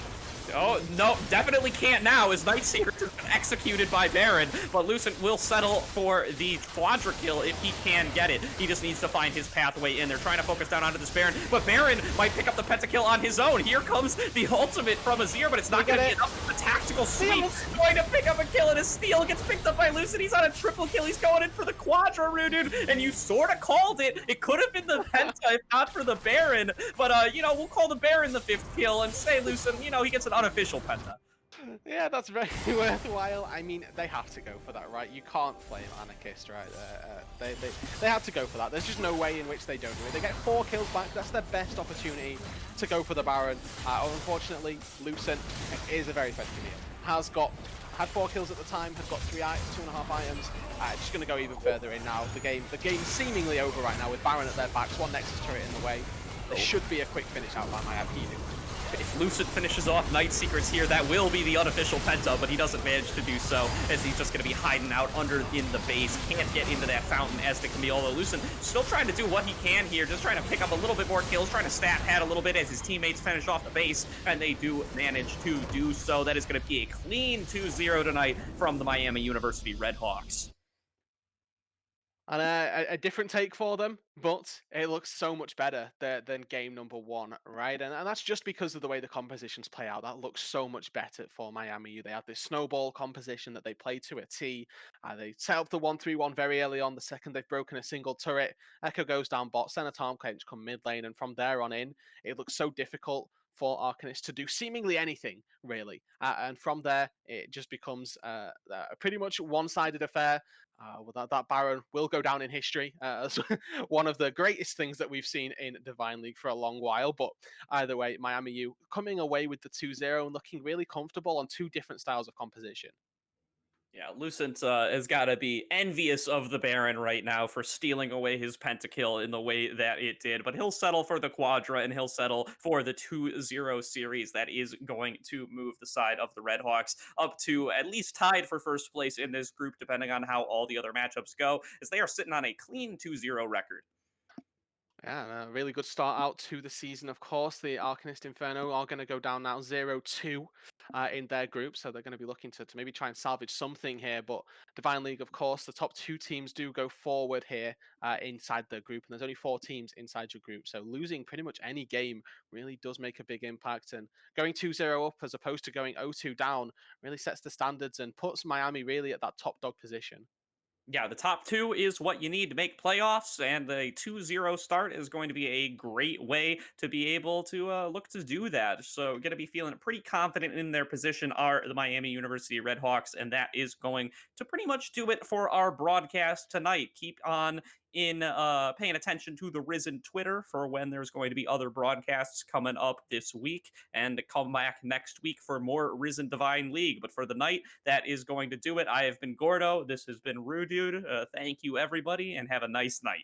Oh, no, definitely can't now, as Night Secret is executed by Baron, but Lucent will settle for the quadra kill if he can get it. He just needs to find his pathway in. They're trying to focus down onto this Baron, but Baron might pick up the pentakill on his own. Here comes the ultimate from Azir, but it's not going to be enough. The tactical sweep going to pick up a kill, and his steal gets picked up by Lucent. He's on a triple kill. He's going in for the quadra root, dude, and you sort of called it. It could have been the penta if not for the Baron, but, you know, we'll call the Baron the 5th kill and say Lucent, you know, he gets an unofficial penta. Yeah, that's very worthwhile. I mean, they have to go for that, right? You can't flame Anarchist right there. They have to go for that. There's just no way in which they don't do it. They get 4 kills back. That's their best opportunity to go for the Baron. Unfortunately, Lucent is a very effective Camille. Had 4 kills at the time, has got 2.5 items. Just going to go even further in now. The game's seemingly over right now with Baron at their backs, 1 Nexus turret in the way. There should be a quick finish out by Miami. If Lucid finishes off Night Secrets here, that will be the unofficial penta, but he doesn't manage to do so, as he's just going to be hiding out in the base. Can't get into that fountain as the Camille, although Lucid still trying to do what he can here, just trying to pick up a little bit more kills, trying to stat pad a little bit as his teammates finish off the base, and they do manage to do so. That is going to be a clean 2-0 tonight from the Miami University Redhawks. And a different take for them, but it looks so much better than game number one, right? And that's just because of the way the compositions play out. That looks so much better for Miami. They have this snowball composition that they play to a T. They set up the 1-3-1 very early on. The second they've broken a single turret, Echo goes down bot, center Tom Clench come mid lane, and from there on in, it looks so difficult for Arcanist to do seemingly anything, really. And from there, it just becomes a pretty much one-sided affair. Well, that Baron will go down in history as one of the greatest things that we've seen in Divine League for a long while. But either way, Miami U coming away with the 2-0 and looking really comfortable on two different styles of composition. Yeah, Lucent has got to be envious of the Baron right now for stealing away his pentakill in the way that it did, but he'll settle for the Quadra and he'll settle for the 2-0 series that is going to move the side of the Redhawks up to at least tied for first place in this group, depending on how all the other matchups go, as they are sitting on a clean 2-0 record. Yeah, a really good start out to the season, of course. The Arcanist Inferno are going to go down now 0-2 in their group, so they're going to be looking to maybe try and salvage something here. But Divine League, of course, the top two teams do go forward here inside the group, and there's only four teams inside your group. So losing pretty much any game really does make a big impact. And going 2-0 up as opposed to going 0-2 down really sets the standards and puts Miami really at that top dog position. Yeah, the top two is what you need to make playoffs, and the 2-0 start is going to be a great way to be able to look to do that. So, going to be feeling pretty confident in their position are the Miami University Redhawks, and that is going to pretty much do it for our broadcast tonight. Keep on in paying attention to the Risen Twitter for when there's going to be other broadcasts coming up this week, and come back next week for more Risen Divine League. But for the night, that is going to do it. I have been Gordo. This has been Rude Dude. Thank you, everybody, and have a nice night.